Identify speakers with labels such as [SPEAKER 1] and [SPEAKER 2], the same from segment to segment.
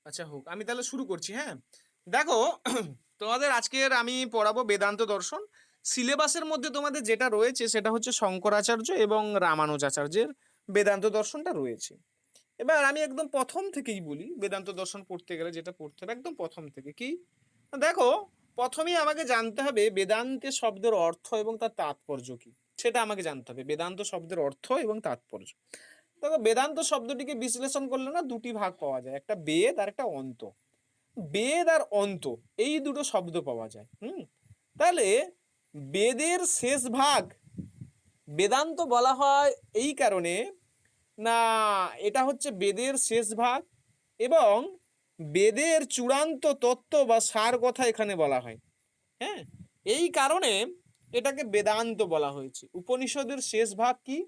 [SPEAKER 1] আচ্ছা হোক, আমি তাহলে শুরু করছি। হ্যাঁ, দেখো, তোমাদের আজকের আমি পড়াবো বেদান্ত দর্শন। সিলেবাসের মধ্যে তোমাদের যেটা রয়েছে সেটা হচ্ছে শঙ্করাচার্য এবং রামানুজাচার্যের বেদান্ত দর্শনটা রয়েছে। এবার আমি একদম প্রথম থেকেই বলি, বেদান্ত দর্শন পড়তে গেলে যেটা পড়তে হবে একদম প্রথম থেকে কি, দেখো, প্রথমেই আমাকে জানতে হবে বেদান্তে শব্দের অর্থ এবং তার তাৎপর্য কি, সেটা আমাকে জানতে হবে। বেদান্ত শব্দের অর্থ এবং তাৎপর্য। দেখো, বেদান্ত শব্দটিকে বিশ্লেষণ করলে না দুটি ভাগ পাওয়া যায়, একটা বেদ আর একটা অন্ত। বেদ আর অন্ত এই দুটো শব্দ পাওয়া যায়। তাহলে বেদের শেষ ভাগ বেদান্ত বলা হয় এই কারণে, না, এটা হচ্ছে বেদের শেষ ভাগ এবং বেদের চূড়ান্ত তত্ত্ব বা সার কথা এখানে বলা হয়। হ্যাঁ, এই কারণে এটাকে বেদান্ত বলা হয়েছে। উপনিষদের শেষ ভাগ কি?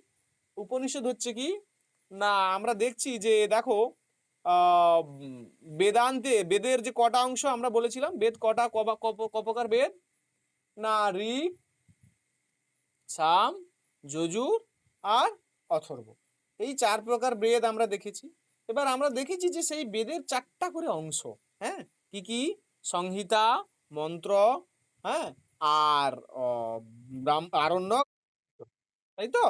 [SPEAKER 1] উপনিষদ হচ্ছে কি, না, আমরা দেখছি যে দেখো, বেদান্তে বেদের যে কটা অংশ আমরা বলেছিলাম, বেদ কটা, কপকার বেদ, না, ঋক, সাম, যজুর আর অথর্ব, এই চার প্রকার বেদ আমরা দেখেছি। এবার আমরা দেখেছি যে সেই বেদের চারটা করে অংশ। হ্যাঁ, কি কি? সংহিতা, মন্ত্র, হ্যাঁ, আর আরণ্যক, তাই তো?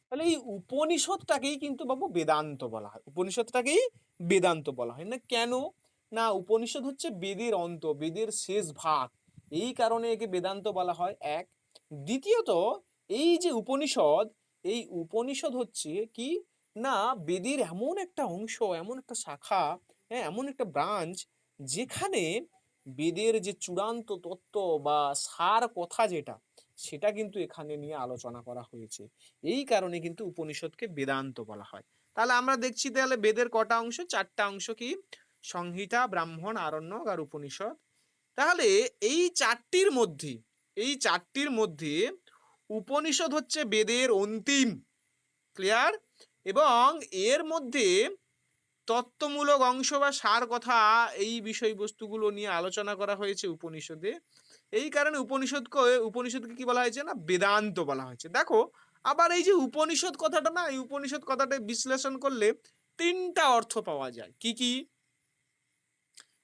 [SPEAKER 1] তাহলে এই উপনিষদটাকেই কিন্তু বাবু বেদান্ত বলা হয়। উপনিষদটাকেই বেদান্ত বলা হয় না কেন? না, উপনিষদ হচ্ছে বেদের অন্ত, বেদের শেষ ভাগ, এই কারণে একে বেদান্ত বলা হয়, এক। দ্বিতীয়ত, এই যে উপনিষদ, এই উপনিষদ হচ্ছে কি, না, বেদের এমন একটা অংশ, এমন একটা শাখা, হ্যাঁ, এমন একটা ব্রাঞ্চ, যেখানে বেদের যে চূড়ান্ত তত্ত্ব বা সার কথা যেটা, সেটা কিন্তু এখানে নিয়ে আলোচনা করা হয়েছে। এই কারণে কিন্তু উপনিষদকে বেদান্ত বলা হয়। তাহলে আমরা দেখছি, তাহলে বেদের কটা অংশ? চারটা অংশ। কি? সংহিতা, ব্রাহ্মণ, আরণ্যক আর উপনিষদ। তাহলে এই চারটির মধ্যে উপনিষদ হচ্ছে বেদের অন্তিম, ক্লিয়ার? এবং এর মধ্যে তত্ত্বমূলক অংশ বা সার কথা, এই বিষয়বস্তুগুলো নিয়ে আলোচনা করা হয়েছে উপনিষদে। এই কারণে উপনিষদকে কি বলা হয়েছে? না, বেদান্ত বলা হয়েছে। দেখো, আবার এই যে উপনিষদ কথাটা, না, এই উপনিষদ কথাটা বিশ্লেষণ করলে তিনটা অর্থ পাওয়া যায়। কি কি?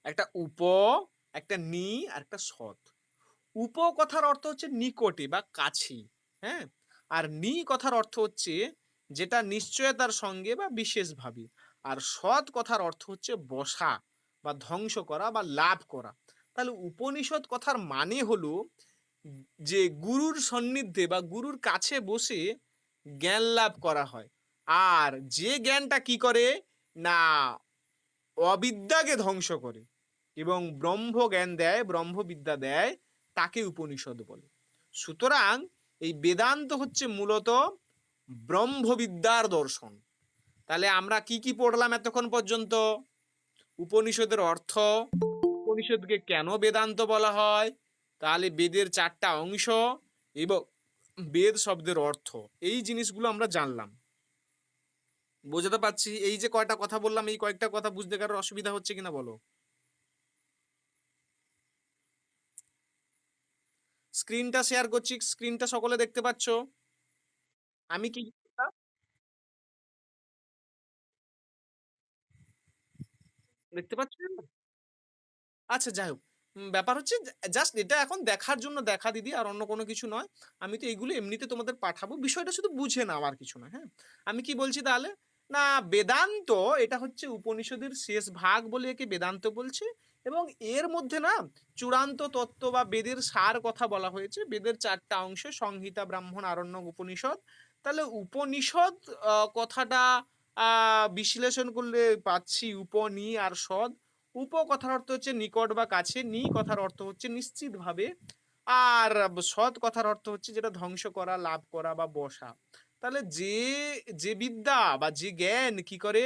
[SPEAKER 1] একটা উপ, একটা নি আর একটা সৎ। উপ কথার অর্থ হচ্ছে নিকটে বা কাছে, হ্যাঁ। আর নি কথার অর্থ হচ্ছে যেটা নিশ্চয়তার সঙ্গে বা বিশেষভাবে। আর সৎ কথার অর্থ হচ্ছে বসা বা ধ্বংস করা বা লাভ করা। তাহলে উপনিষদ কথার মানে হলো যে গুরুর সান্নিধ্যে বা গুরুর কাছে বসে জ্ঞান লাভ করা হয়। আর যে জ্ঞানটা কি করে, না, অবিদ্যাকে ধ্বংস করে এবং ব্রহ্ম জ্ঞান দেয়, ব্রহ্মবিদ্যা দেয়, তাকে উপনিষদ বলে। সুতরাং এই বেদান্ত হচ্ছে মূলত ব্রহ্মবিদ্যার দর্শন। তাহলে আমরা কি কি পড়লাম এতক্ষণ পর্যন্ত? উপনিষদের অর্থ, উপনিষদকে কেন বেদান্ত বলা হয়, তাহলে বেদের চারটা অংশ এবং বেদ শব্দের অর্থ, এই জিনিসগুলো আমরা জানলাম। বোঝাতে পারছি? এই যে কয়টা কথা বললাম, এই কয়েকটা কথা বুঝতে কারোর অসুবিধা হচ্ছে কিনা বলো? স্ক্রিনটা শেয়ার করছি, স্ক্রিনটা সকলে দেখতে পাচ্ছ? আমি কি দেখতে পাচ্ছ? আচ্ছা, যাই হোক, ব্যাপার হচ্ছে জাস্ট এটা এখন দেখার জন্য দেখা দিদি, আর অন্য কোনো কিছু নয়। আমি তো এগুলো এমনিতে তোমাদের পাঠাবো, বিষয়টা শুধু বুঝে নাও, আর কিছু না। হ্যাঁ, আমি কি বলছি তাহলে, না, বেদান্ত এটা হচ্ছে উপনিষদের শেষ ভাগ বলে একে বেদান্ত বলছে। এবং এর মধ্যে না চূড়ান্ত তত্ত্ব বা বেদের সার কথা বলা হয়েছে। বেদের চারটা অংশ, সংহিতা, ব্রাহ্মণ, আরণ্যক, উপনিষদ। তাহলে উপনিষদ কথাটা বিশ্লেষণ করলে পাচ্ছি উপনি আর সদ। উপ কথার অর্থ হচ্ছে নিকট বা কাছে, নি কথার অর্থ হচ্ছে নিশ্চিতভাবে, আর সৎ কথার অর্থ হচ্ছে যেটা ধ্বংস করা, লাভ করা বা বসা। তাহলে যে যে বিদ্যা বা যে জ্ঞান কি করে,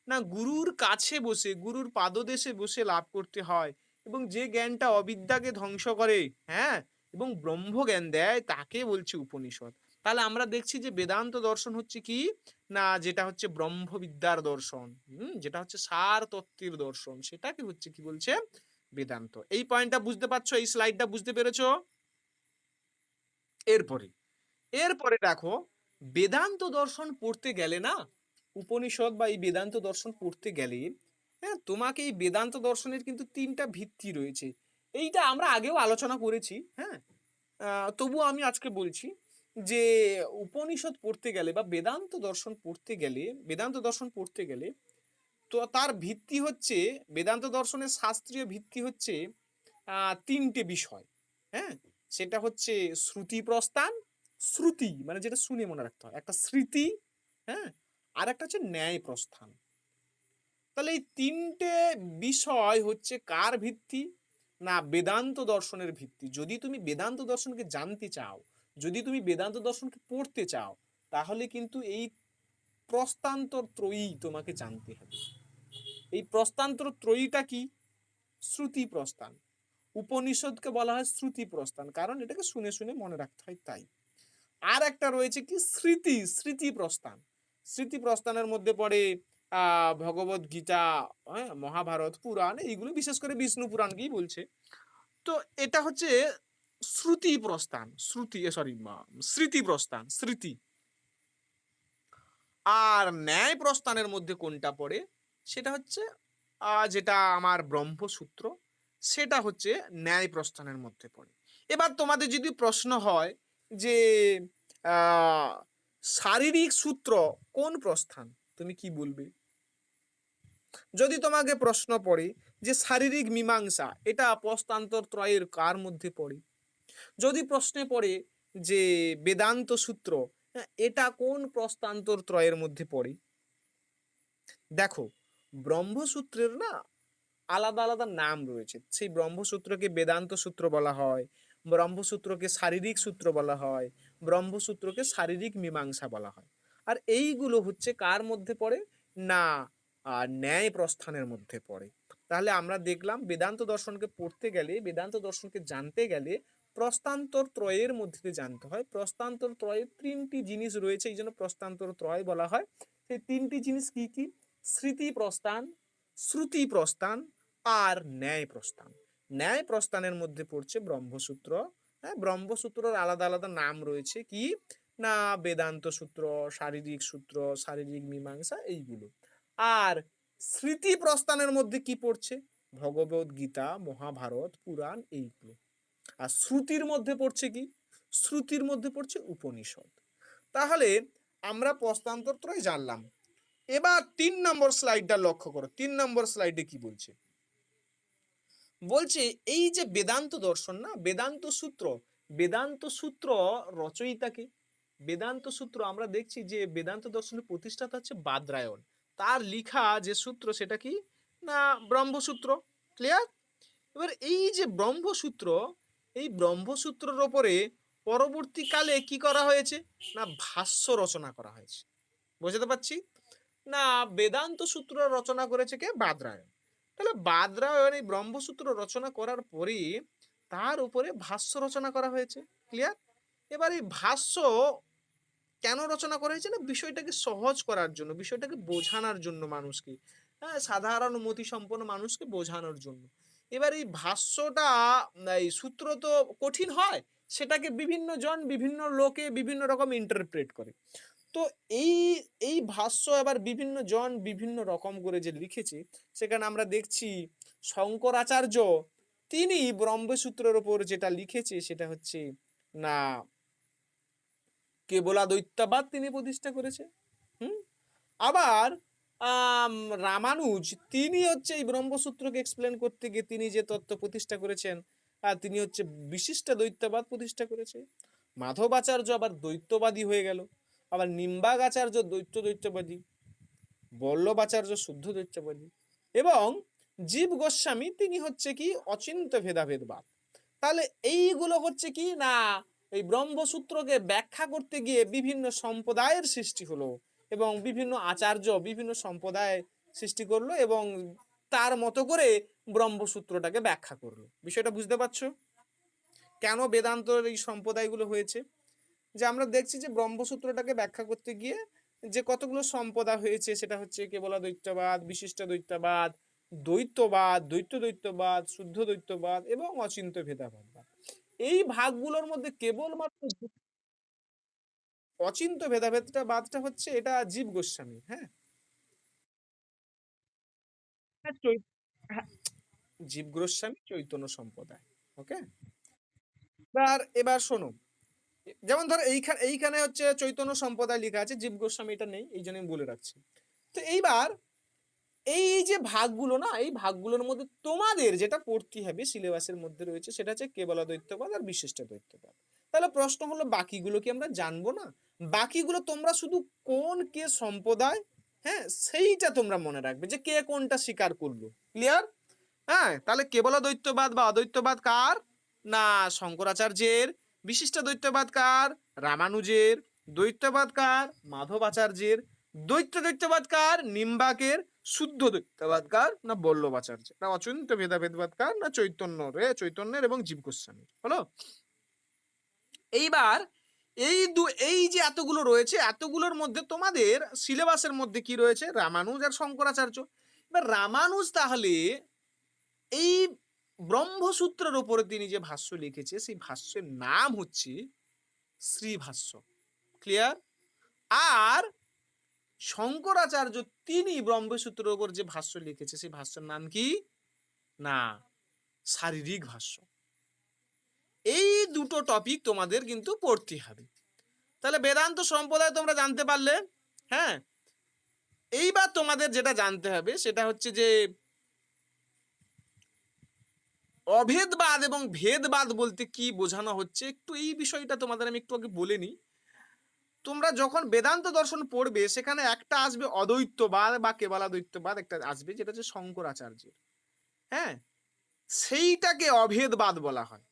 [SPEAKER 1] না, গুরুর কাছে বসে, গুরুর পাদদেশে বসে লাভ করতে হয়, এবং যে জ্ঞানটা অবিদ্যাকে ধ্বংস করে, হ্যাঁ, এবং ব্রহ্ম জ্ঞান দেয়, তাকে বলছে উপনিষদ। তাহলে আমরা দেখছি যে বেদান্ত দর্শন হচ্ছে কি, না, যেটা হচ্ছে ব্রহ্মবিদ্যার দর্শন, যেটা হচ্ছে সার তত্ত্বের দর্শন, সেটাকে হচ্ছে কি বলছে? বেদান্ত। এই পয়েন্টটা বুঝতে পারছো? এই স্লাইডটা বুঝতে পেরেছো? এরপরে এরপরে দেখো, বেদান্ত দর্শন পড়তে গেলে না, উপনিষদ বা এই বেদান্ত দর্শন পড়তে গেলে হ্যাঁ, তোমাকে এই বেদান্ত দর্শনের কিন্তু ৩টা ভিত্তি রয়েছে। এইটা আমরা আগেও আলোচনা করেছি, হ্যাঁ? তবুও আমি আজকে বলছি যে উপনিষদ পড়তে গেলে বা বেদান্ত দর্শন পড়তে গেলে তো তার ভিত্তি হচ্ছে, বেদান্ত দর্শনের শাস্ত্রীয় ভিত্তি হচ্ছে ৩টে বিষয়, হ্যাঁ? সেটা হচ্ছে শ্রুতি প্রস্থান, শ্রুতি মানে যেটা শুনে মনে রাখতে হয়। একটা স্মৃতি, হ্যাঁ? আরেকটা হচ্ছে ন্যায় প্রস্থান। তাহলে এই ৩টে বিষয় হচ্ছে কার ভিত্তি? না বেদান্ত দর্শনের ভিত্তি। যদি তুমি বেদান্ত দর্শনকে জানতে চাও, যদি তুমি বেদান্ত দর্শনকে পড়তে চাও, তাহলে কিন্তু এই প্রস্তান্তর ত্রয়ী তোমাকে জানতে হবে। এই প্রস্তান্তর ত্রয়ীটা কি? শ্রুতি প্রস্থান। উপনিষদকে বলা হয় শ্রুতি প্রস্থান, কারণ এটাকে শুনে শুনে মনে রাখতে হয় তাই। আর একটা রয়েছে কি স্মৃতি প্রস্থান। স্মৃতি প্রস্থানের মধ্যে পড়ে ভগবত গীতা, হ্যাঁ, মহাভারত, পুরাণ, এইগুলো বিশেষ করে বিষ্ণু পুরাণকেই বলছে। তো এটা হচ্ছে শ্রুতি প্রস্থান, স্মৃতি প্রস্থান, স্মৃতি। আর ন্যায় প্রস্থানের মধ্যে কোনটা পড়ে? সেটা হচ্ছে যেটা আমার ব্রহ্মসূত্র, সেটা হচ্ছে ন্যায় প্রস্থানের মধ্যে পড়ে। এবার তোমাদের যদি প্রশ্ন হয় যে আহ, শারীরিক সূত্র কোন প্রস্থান, তুমি কি বলবে? যদি তোমাকে প্রশ্ন পড়ে যে শারীরিক মীমাংসা এটা প্রস্তান্তর ত্রয়ের কার মধ্যে পড়ে? যদি প্রশ্নে পড়ে যে বেদান্ত সূত্র, হ্যাঁ, এটা কোন প্রস্তান্তর ত্রয়ের মধ্যে পড়ে? দেখো, ব্রহ্মসূত্রের না আলাদা আলাদা নাম রয়েছে। সেই ব্রহ্মসূত্রকে বেদান্ত সূত্র বলা হয়, ব্রহ্মসূত্রকে শারীরিক সূত্র বলা হয়, ব্রহ্মসূত্রকে শারীরিক মীমাংসা বলা হয়। আর এইগুলো হচ্ছে কার মধ্যে পড়ে? না ন্যায় প্রস্থানের মধ্যে পড়ে। তাহলে আমরা দেখলাম বেদান্ত দর্শনকে পড়তে গেলে, বেদান্ত দর্শনকে জানতে গেলে প্রস্তান্তর ত্রয়ের মধ্যে দিয়ে জানতে হয়। প্রস্তান্তর ত্রয়ের ৩টি জিনিস রয়েছে, এই জন্য প্রস্তান্তর ত্রয় বলা হয়। সেই ৩টি জিনিস কি কি? স্মৃতি প্রস্থান, শ্রুতি প্রস্থান আর ন্যায় প্রস্থান। ন্যায় প্রস্থানের মধ্যে পড়ছে ব্রহ্মসূত্র। হ্যাঁ, ব্রহ্মসূত্রের আলাদা আলাদা নাম রয়েছে, কি না বেদান্ত সূত্র, শারীরিক সূত্র, শারীরিক মীমাংসা, এইগুলো। আর স্মৃতি প্রস্থানের মধ্যে কি পড়ছে? ভগবত গীতা, মহাভারত, পুরাণ, এইগুলো। আর শ্রুতির মধ্যে পড়ছে কি? শ্রুতির মধ্যে পড়ছে উপনিষদ। তাহলে আমরা প্রস্তান্তর ত্রয় জানলাম। এবার ৩ নম্বর স্লাইডটা লক্ষ্য করো। ৩ নম্বর স্লাইডে কি বলছে? বলছে এই যে বেদান্ত দর্শন না, বেদান্ত সূত্র রচয়িতাকে, বেদান্ত সূত্র আমরা দেখছি যে বেদান্ত দর্শনের প্রতিষ্ঠাতা হচ্ছে বাদরায়ণ। তার লিখা যে সূত্র সেটা কি না ব্রহ্মসূত্র। ক্লিয়ার? এবার এই যে ব্রহ্মসূত্র, এই ব্রহ্মসূত্রের ওপরে পরবর্তীকালে কি করা হয়েছে না ভাষ্য রচনা করা হয়েছে। বুঝতে পারছি না? বেদান্ত সূত্র রচনা করেছে কে? বাদরায়ণ। তাহলে বাদরায়ণ এই ব্রহ্মসূত্র রচনা করার পরে তার উপরে ভাষ্য রচনা করা হয়েছে। ক্লিয়ার? এবার এই ভাষ্য কেন রচনা করা হয়েছে না বিষয়টাকে সহজ করার জন্য, বিষয়টাকে বোঝানোর জন্য মানুষকে, হ্যাঁ, সাধারণ মতি সম্পন্ন মানুষকে বোঝানোর জন্য। এবার এই ভাষ্যটা, এই সূত্র তো কঠিন হয়, সেটাকে বিভিন্ন জন বিভিন্ন লোকে বিভিন্ন রকম ইন্টারপ্রেট করে। তো এই এই ভাষ্য আবার বিভিন্ন জন বিভিন্ন রকম করে যে লিখেছে, সেখানে আমরা দেখছি শঙ্করাচার্য তিনি ব্রহ্মসূত্রের উপর যেটা লিখেছে সেটা হচ্ছে না কেবলাদ্বৈতবাদ তিনি প্রতিষ্ঠা করেছে। হুম, আবার রামানুজ তিনি হচ্ছে এই ব্রহ্মসূত্রকে এক্সপ্লেন করতে গিয়ে তিনি যে তত্ত্ব প্রতিষ্ঠা করেছেন, তিনি হচ্ছে বিশিষ্ট দ্বৈতবাদ প্রতিষ্ঠা করেছে। মাধবাচার্য আবার দ্বৈতবাদী হয়ে গেল, আবার নিম্বাগাচার্য দ্বৈতবাদী, বল্লভাচার্য শুদ্ধ দ্বৈতবাদী, এবং জীব গোস্বামী তিনি হচ্ছে কি অচিন্ত ভেদাভেদবাদ। তাহলে এইগুলো হচ্ছে কি না এই ব্রহ্মসূত্রকে ব্যাখ্যা করতে গিয়ে বিভিন্ন সম্প্রদায়ের সৃষ্টি হলো, এবং বিভিন্ন আচার্য বিভিন্ন সম্প্রদায় সৃষ্টি করলো এবং তার মতো করে ব্রহ্মসূত্রটাকে ব্যাখ্যা করলো। বিষয়টা বুঝতে পারছো কেন বেদান্তর এই সম্প্রদায়গুলো হয়েছে? যে আমরা দেখছি যে ব্রহ্মসূত্রটাকে ব্যাখ্যা করতে গিয়ে যে কতগুলো সম্প্রদায় হয়েছে, সেটা হচ্ছে কেবলাদ্বৈতবাদ, বিশিষ্ট দ্বৈতবাদ, দ্বৈতবাদ, শুদ্ধ দ্বৈতবাদ এবং অচিন্ত ভেদাভেদবাদ। এই ভাগগুলোর মধ্যে কেবলমাত্র অচিন্ত ভেদাভেদটা বাদটা হচ্ছে এটা জীব গোস্বামী। হ্যাঁ, হ্যাঁ, জীব গোস্বামী চৈতন্য সম্প্রদায়। ওকে, এবার শোনো, যেমন ধরো এইখানে হচ্ছে চৈতন্য সম্প্রদায় লেখা আছে, জীব গোস্বামী এটা নেই, এই জন্য আমি বলে রাখছি। তো এইবার এই যে ভাগগুলো না, এই ভাগগুলোর মধ্যে তোমাদের যেটা পড়তে হবে সিলেবাসের মধ্যে রয়েছে সেটা হচ্ছে কেবলাদ্বৈতবাদ আর বিশিষ্টাদ্বৈতবাদ। তাহলে প্রশ্ন হলো বাকিগুলো কি আমরা জানবো না? বাকিগুলো তোমরা শুধু কোন কে সম্প্রদায়, হ্যাঁ, সেইটা তোমরা মনে রাখবে যে কে কোনটা স্বীকার করলো। ক্লিয়ার? হ্যাঁ, তাহলে কেবলাদ্বৈতবাদ বা অদ্বৈতবাদ কার? না শঙ্করাচার্যের। বিশিষ্টাদ্বৈতবাদ কার? রামানুজের। দ্বৈতবাদ কার? মাধবাচার্যের। দ্বৈতবাদ কার? নিম্বাকের। শুদ্ধ দ্বৈতবাদ কার? না বল্লভাচার্য। না অচিন্ত ভেদাভেদবাদ কার? না চৈতন্যের এবং জীব গোস্বামীর। হলো? এইবার এই যে এতগুলো রয়েছে, এতগুলোর মধ্যে তোমাদের সিলেবাসের মধ্যে কি রয়েছে? রামানুজ আর শঙ্করাচার্য। এবার রামানুজ তাহলে এই ব্রহ্মসূত্রের উপরে তিনি যে ভাষ্য লিখেছে সেই ভাষ্যের নাম হচ্ছে শ্রীভাষ্য। ক্লিয়ার? আর শঙ্করাচার্য তিনি ব্রহ্মসূত্রের উপর যে ভাষ্য লিখেছে সেই ভাষ্যের নাম কি? না শারীরিক ভাষ্য। এই দুটো টপিক তোমাদের কিন্তু পড়তে হবে। তাহলে বেদান্ত সম্প্রদায় তোমরা জানতে পারলে। হ্যাঁ, এইবার তোমাদের যেটা জানতে হবে সেটা হচ্ছে যে অভেদবাদ এবং ভেদবাদ বলতে কি বোঝানো হচ্ছে, একটু এই বিষয়টা তোমাদের আমি একটু আগে বলে নিই। তোমরা যখন বেদান্ত দর্শন পড়বে সেখানে একটা আসবে অদ্বৈতবাদ বা কেবলাদ্বৈতবাদ, একটা আসবে যেটা হচ্ছে শঙ্করাচার্যের। হ্যাঁ, সেইটাকে অভেদবাদ বলা হয়।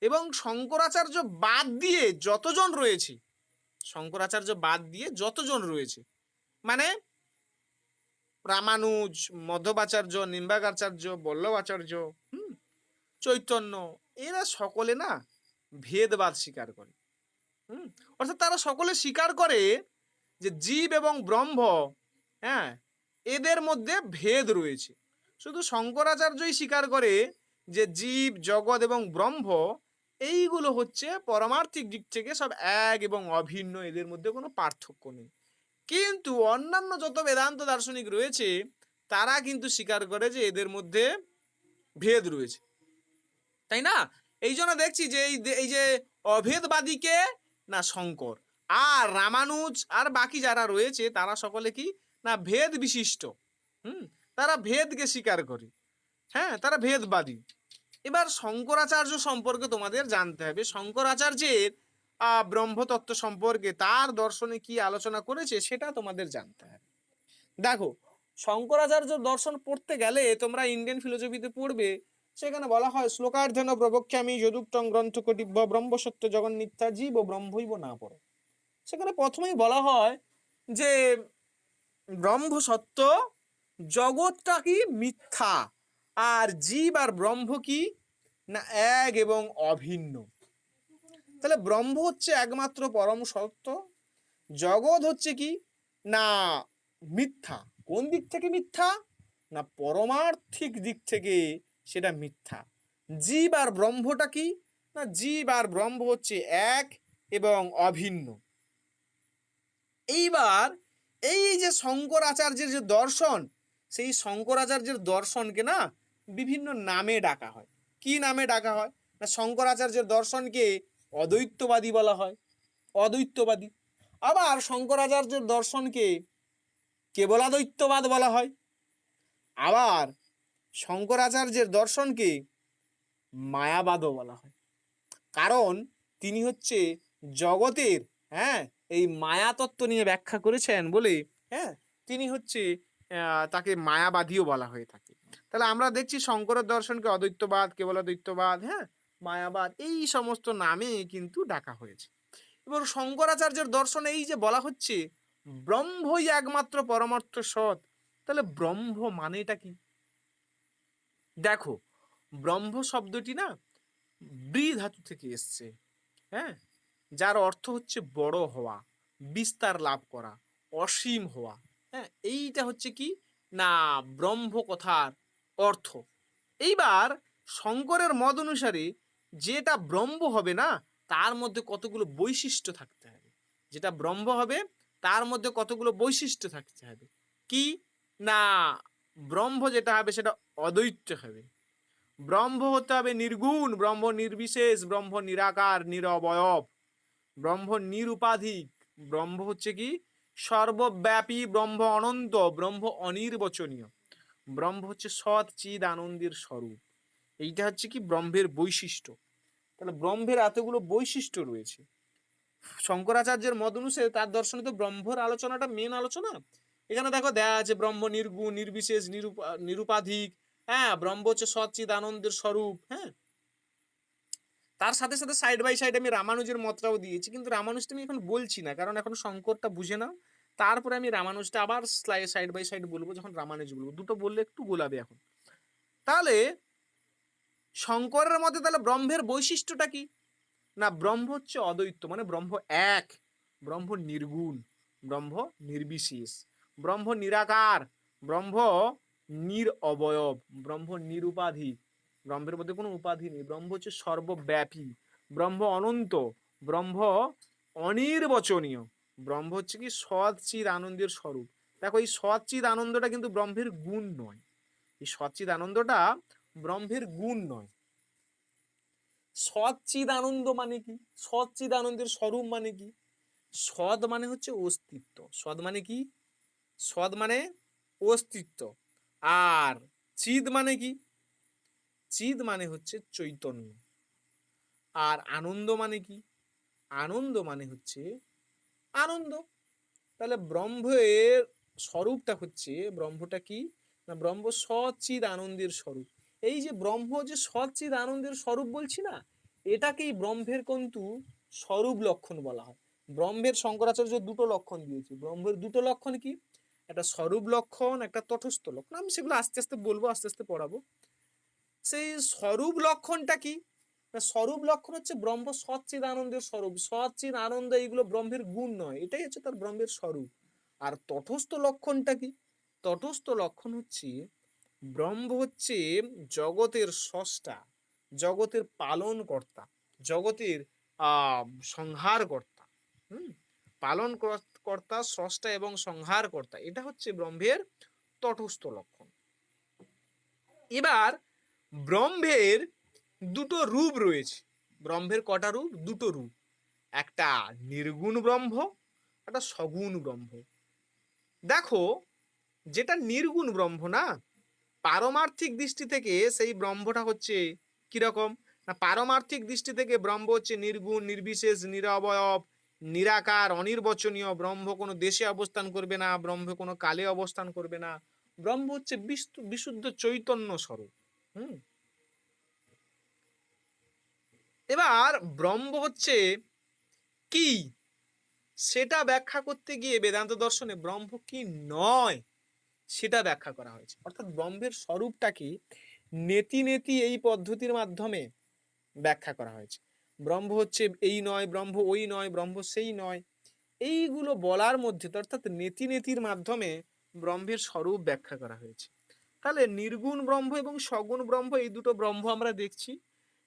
[SPEAKER 1] এবং শঙ্করাচার্য বাদ দিয়ে যতজন রয়েছে, শঙ্করাচার্য বাদ দিয়ে যতজন রয়েছে, মানে রামানুজ, মধ্বাচার্য, নিম্বাকাচার্য, বল্লভাচার্য, চৈতন্য, এরা সকলে না ভেদবাদ স্বীকার করে। অর্থাৎ তারা সকলে স্বীকার করে যে জীব এবং ব্রহ্ম, হ্যাঁ, এদের মধ্যে ভেদ রয়েছে। শুধু শঙ্করাচার্যই স্বীকার করে যে জীব, জগৎ এবং ব্রহ্ম এইগুলো হচ্ছে পরমার্থিক দিক থেকে সব এক এবং অভিন্ন, এদের মধ্যে কোনো পার্থক্য নেই। কিন্তু অন্যান্য যত বেদান্ত দার্শনিক রয়েছে তারা কিন্তু স্বীকার করে যে এদের মধ্যে ভেদ রয়েছে, তাই না? এই জন্য দেখছি যে এই যে অভেদবাদীকে না শঙ্কর আর রামানুজ আর বাকি যারা রয়েছে তারা সকলে কি না ভেদ বিশিষ্ট। তারা ভেদকে স্বীকার করে। হ্যাঁ, তারা ভেদবাদী। এবার শঙ্করাচার্য সম্পর্কে তোমাদের জানতে হবে। শঙ্করাচার্যের ব্রহ্মতত্ত্ব সম্পর্কে তার দর্শনে কি আলোচনা করেছে সেটা তোমাদের জানতে হবে। দেখো, শঙ্করাচার্য দর্শন পড়তে গেলে তোমরা ইন্ডিয়ান ফিলোসফিতে পড়বে, সেখানে বলা হয় শ্লোকার্ধেন প্রবক্ষ্যামি যদুক্তং গ্রন্থ কটিভ্য ব্রহ্মসত্য জগন্মিথ্যা জীব ব্রহ্মৈব না পড়ে। সেখানে প্রথমেই বলা হয় যে ব্রহ্ম সত্য, জগৎটা কি মিথ্যা, আর জীব আর ব্রহ্ম কি না এক এবং অভিন্ন। তাহলে ব্রহ্ম হচ্ছে একমাত্র পরম সত্য, জগৎ হচ্ছে কি না মিথ্যা। কোন দিক থেকে মিথ্যা? না পরমার্থিক দিক থেকে সেটা মিথ্যা। জীব আর ব্রহ্মটা কি না জীব আর ব্রহ্ম হচ্ছে এক এবং অভিন্ন। এইবার এই যে শঙ্করাচার্যের যে দর্শন, সেই শঙ্করাচার্যের দর্শনকে না বিভিন্ন নামে ডাকা হয়। কি নামে ডাকা হয়? না শঙ্করাচার্যের দর্শনকে অদ্বৈতবাদী বলা হয়, অদ্বৈতবাদী। আবার শঙ্করাচার্যের দর্শনকে কেবলাদ্বৈতবাদ বলা হয়। আবার শঙ্করাচার্যের দর্শনকে মায়াবাদও বলা হয়। কারণ তিনি হচ্ছে জগতের, হ্যাঁ, এই মায়া তত্ত্ব নিয়ে ব্যাখ্যা করেছেন বলে, হ্যাঁ, তিনি হচ্ছে তাকে মায়াবাদীও বলা হয়ে থাকে। তাহলে আমরা দেখছি শঙ্করের দর্শনকে অদ্বৈতবাদ, কেবলাদ্বৈতবাদ, হ্যাঁ, মায়াবাদ, এই সমস্ত নামে কিন্তু ডাকা হয়েছে। এবার শঙ্করাচার্যের দর্শনে এই যে বলা হচ্ছে ব্রহ্মই একমাত্র পরমার্থ সৎ, তাহলে ব্রহ্ম মানেটা কি? দেখো, ব্রহ্ম শব্দটি না ব্রি ধাতু থেকে এসছে, হ্যাঁ, যার অর্থ হচ্ছে বড় হওয়া, বিস্তার লাভ করা, অসীম হওয়া। হ্যাঁ, এইটা হচ্ছে কি না ব্রহ্ম কথার অর্থ। এইবার শঙ্করের মত অনুসারে যেটা ব্রহ্ম হবে না তার মধ্যে কতগুলো বৈশিষ্ট্য থাকতে হবে। যেটা ব্রহ্ম হবে তার মধ্যে কতগুলো বৈশিষ্ট্য থাকতে হবে। কি না ব্রহ্ম যেটা হবে সেটা অদ্বৈত হবে। ব্রহ্ম হতে হবে নির্গুণ, ব্রহ্ম নির্বিশেষ, ব্রহ্ম নিরাকার নিরবয়ব, ব্রহ্ম নিরুপাধিক, ব্রহ্ম হচ্ছে কি সর্বব্যাপী, ব্রহ্ম অনন্ত, ব্রহ্ম অনির্বচনীয়, ব্রহ্ম হচ্ছে সৎ চিদ আনন্দের স্বরূপ। এইটা হচ্ছে কি ব্রহ্মের বৈশিষ্ট্য। তাহলে ব্রহ্মের এতগুলো বৈশিষ্ট্য রয়েছে। শঙ্করাচার্যের মত অনুসারে তার দর্শনে তো ব্রহ্মর আলোচনাটা মেন আলোচনা। এখানে দেখো দেয়া আছে ব্রহ্ম নির্গুণ নির্বিশেষ নিরুপাধিক, হ্যাঁ, ব্রহ্ম হচ্ছে সচ্চিদ আনন্দের স্বরূপ, হ্যাঁ। তার সাথে সাথে সাইড বাই সাইড আমি রামানুজের মতটাও দিয়েছি, কিন্তু রামানুজটা আমি এখন বলছি না, কারণ এখন শঙ্করটা বুঝে নাও, তারপরে আমি রামানুজটা আবার সাইড বাই সাইড বলবো যখন রামানুজ বলবো, দুটো বললে একটু গোলাবে এখন। তাহলে শঙ্করের মতে তাহলে ব্রহ্মের বৈশিষ্ট্যটা কি না, ব্রহ্ম হচ্ছে অদ্বৈত, মানে ব্রহ্ম এক, ব্রহ্ম নির্গুণ, ব্রহ্ম নির্বিশেষ, ব্রহ্ম নিরাকার, ব্রহ্ম নিরবয়ব, ব্রহ্ম নিরুপাধি, ব্রহ্মের মধ্যে কোনো উপাধি নেই, ব্রহ্ম হচ্ছে সর্বব্যাপী, ব্রহ্ম অনন্ত, ব্রহ্ম অনির্বচনীয়, ব্রহ্ম হচ্ছে কি সৎচিদ আনন্দের স্বরূপ। দেখো এই সৎচিদ আনন্দটা কিন্তু ব্রহ্মের গুণ নয়, এই সচ্চিদ আনন্দটা ব্রহ্মের গুণ নয়। সচ্চিদ আনন্দ মানে কি, সচ্চিদ আনন্দের স্বরূপ মানে কি, সদ মানে হচ্ছে অস্তিত্ব, সদ মানে কি, সদ মানে অস্তিত্ব, আর চিদ মানে কি, চিদ মানে হচ্ছে চৈতন্য, আর আনন্দ মানে কি, আনন্দ মানে হচ্ছে আনন্দ। তাহলে ব্রহ্মের স্বরূপটা হচ্ছে, ব্রহ্মটা কি না, ব্রহ্ম সচ্চিদ আনন্দের স্বরূপ। এই যে ব্রহ্ম যে সচ্চিদ আনন্দের স্বরূপ বলছি না, এটাকেই ব্রহ্মের কিন্তু স্বরূপ লক্ষণ বলা হয়। ব্রহ্মের শঙ্করাচার্য দুটো লক্ষণ দিয়েছে, ব্রহ্মের দুটো লক্ষণ কি, একটা স্বরূপ লক্ষণ, একটা তটস্থ লক্ষণ, আমি সেগুলো আস্তে আস্তে বলবো, আস্তে আস্তে পড়াবো। সেই স্বরূপ লক্ষণটা কি না, স্বরূপ লক্ষণ হচ্ছে ব্রহ্ম সচ্চিদ আনন্দের স্বরূপ, সচ্চিদ আনন্দ এইগুলো ব্রহ্মের গুণ নয়, এটাই হচ্ছে তার ব্রহ্মের স্বরূপ। আর তটস্থ লক্ষণটা কি, তটস্থ লক্ষণ হচ্ছে ব্রহ্ম হচ্ছে জগতের স্রষ্টা, জগতের পালন কর্তা, জগতের সংহার কর্তা, পালন কর্তা, স্রষ্টা এবং সংহার কর্তা, এটা হচ্ছে ব্রহ্মের তটস্থ লক্ষণ। এবার ব্রহ্মের দুটো রূপ রয়েছে, ব্রহ্মের কটা রূপ, দুটো রূপ, একটা নির্গুণ ব্রহ্ম, একটা সগুণ ব্রহ্ম। দেখো যেটা নির্গুণ ব্রহ্ম না, পারমার্থিক দৃষ্টি থেকে সেই ব্রহ্মটা হচ্ছে কিরকম না, পারমার্থিক দৃষ্টি থেকে ব্রহ্ম হচ্ছে নির্গুণ নির্বিশেষ নিরবয়ব নিরাকার অনির্বচনীয়, ব্রহ্ম কোনো দেশে অবস্থান করবে না, ব্রহ্ম কোনো কালে অবস্থান করবে না, ব্রহ্ম হচ্ছে বিশুদ্ধ চৈতন্য স্বরূপ। এবার ব্রহ্ম হচ্ছে কি সেটা ব্যাখ্যা করতে গিয়ে বেদান্ত দর্শনে ব্রহ্ম কি নয় সেটা ব্যাখ্যা করা হয়েছে, অর্থাৎ ব্রহ্মের স্বরূপটা কি নেতি নেতি এই পদ্ধতির মাধ্যমে ব্যাখ্যা করা হয়েছে। ব্রহ্ম হচ্ছে এই নয়, ব্রহ্ম ওই নয়, ব্রহ্ম সেই নয়, এইগুলো বলার মধ্যে অর্থাৎ নেতি নেতির মাধ্যমে ব্রহ্মের স্বরূপ ব্যাখ্যা করা হয়েছে। তাহলে নির্গুণ ব্রহ্ম এবং সগুণ ব্রহ্ম, এই দুটো ব্রহ্ম আমরা দেখছি।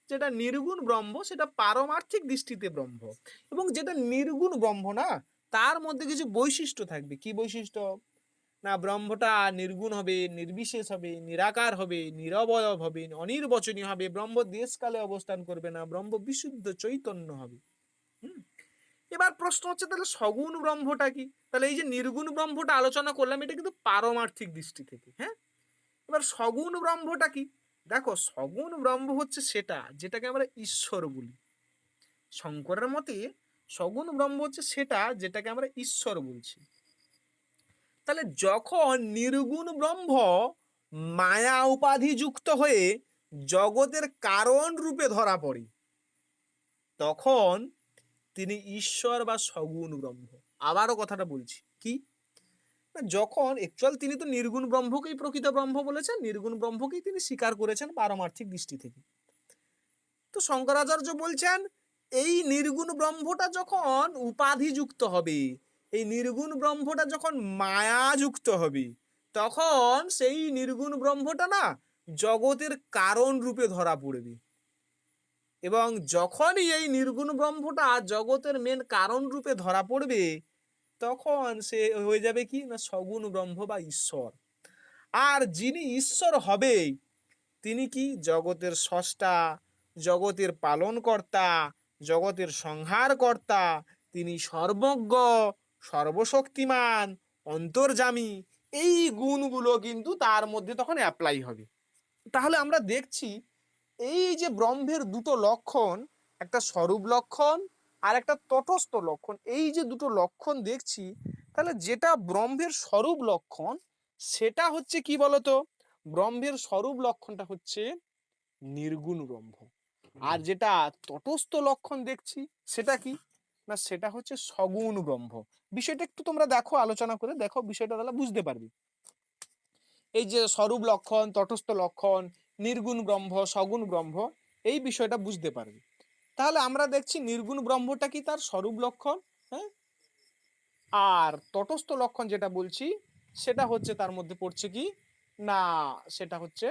[SPEAKER 1] যেটা নির্গুণ ব্রহ্ম সেটা পারমার্থিক দৃষ্টিতে ব্রহ্ম, এবং যেটা নির্গুণ ব্রহ্ম না তার মধ্যে কিছু বৈশিষ্ট্য থাকবে। কি বৈশিষ্ট্য না, ব্রহ্মটা নির্গুণ হবে, নির্বিশেষ হবে, নিরাকার হবে, নিরবয়ব হবে, অনির্বচনীয় হবে, ব্রহ্ম দেশকালে অবস্থান করবে না, ব্রহ্ম বিশুদ্ধ চৈতন্য হবে। এবার প্রশ্ন হচ্ছে তাহলে সগুণ ব্রহ্মটা কি, তাহলে এই যে নির্গুণ ব্রহ্মটা আলোচনা করলাম এটা কিন্তু পারমার্থিক দৃষ্টি থেকে, হ্যাঁ। এবার সগুণ ব্রহ্মটা কি, দেখো সগুণ ব্রহ্ম হচ্ছে সেটা যেটাকে আমরা ঈশ্বর বলি। শঙ্করের মতে সগুণ ব্রহ্ম হচ্ছে সেটা যেটাকে আমরা ঈশ্বর বলছি। তাহলে যখন নির্গুণ ব্রহ্ম মায়া উপাধি যুক্ত হয়ে জগতের কারণ রূপে ধরা পড়ে, তখন তিনি ঈশ্বর বা সগুণ ব্রহ্ম। আবারও কথাটা বলছি কি, যখন অ্যাকচুয়াল তিনি তো নির্গুণ ব্রহ্মকেই প্রকৃত ব্রহ্ম বলেছেন, নির্গুণ ব্রহ্মকেই তিনি স্বীকার করেছেন পারমার্থিক দৃষ্টি থেকে। তো শঙ্করাচার্য বলছেন এই নির্গুণ ব্রহ্মটা যখন উপাধি যুক্ত হবে, এই নির্গুণ ব্রহ্মটা যখন মায়া যুক্ত হবে, তখন সেই নির্গুণ ব্রহ্মটা না জগতের কারণ রূপে ধরা পড়বে, এবং যখনই এই নির্গুণ ব্রহ্মটা জগতের মেন কারণ রূপে ধরা পড়বে, তখন সে হয়ে যাবে কি না সগুণ ব্রহ্ম বা ঈশ্বর। আর যিনি ঈশ্বর হবে তিনি কি জগতের স্রষ্টা, জগতের পালনকর্তা, জগতের সংহারকর্তা, তিনি সর্বজ্ঞ, সর্বশক্তিমান, অন্তর্যামী। এই গুণগুলো কিন্তু তার মধ্যে তখন অ্যাপ্লাই হবে। তাহলে আমরা দেখছি এই যে ব্রহ্মের দুটো লক্ষণ, একটা স্বরূপ লক্ষণ আর একটা তটস্থ লক্ষণ, এই যে দুটো লক্ষণ দেখছি, তাহলে যেটা ব্রহ্মের স্বরূপ লক্ষণ সেটা হচ্ছে কি বলতো? ব্রহ্মের স্বরূপ লক্ষণটা হচ্ছে নির্গুণ ব্রহ্ম। আর যেটা তটস্থ লক্ষণ দেখছি সেটা কি না, সেটা হচ্ছে সগুণ ব্রহ্ম। বিষয়টা একটু তোমরা দেখো, আলোচনা করে দেখো, বিষয়টা তাহলে বুঝতে পারবি। এই যে স্বরূপ লক্ষণ, তটস্থ লক্ষণ, নির্গুণ ব্রহ্ম, সগুণ ব্রহ্ম, এই বিষয়টা বুঝতে পারবি। তাহলে আমরা দেখছি নির্গুণ ব্রহ্মটা কি তার স্বরূপ লক্ষণ, হ্যাঁ, আর তটস্থ লক্ষণ যেটা বলছি সেটা হচ্ছে তার মধ্যে পড়ছে কি না, সেটা হচ্ছে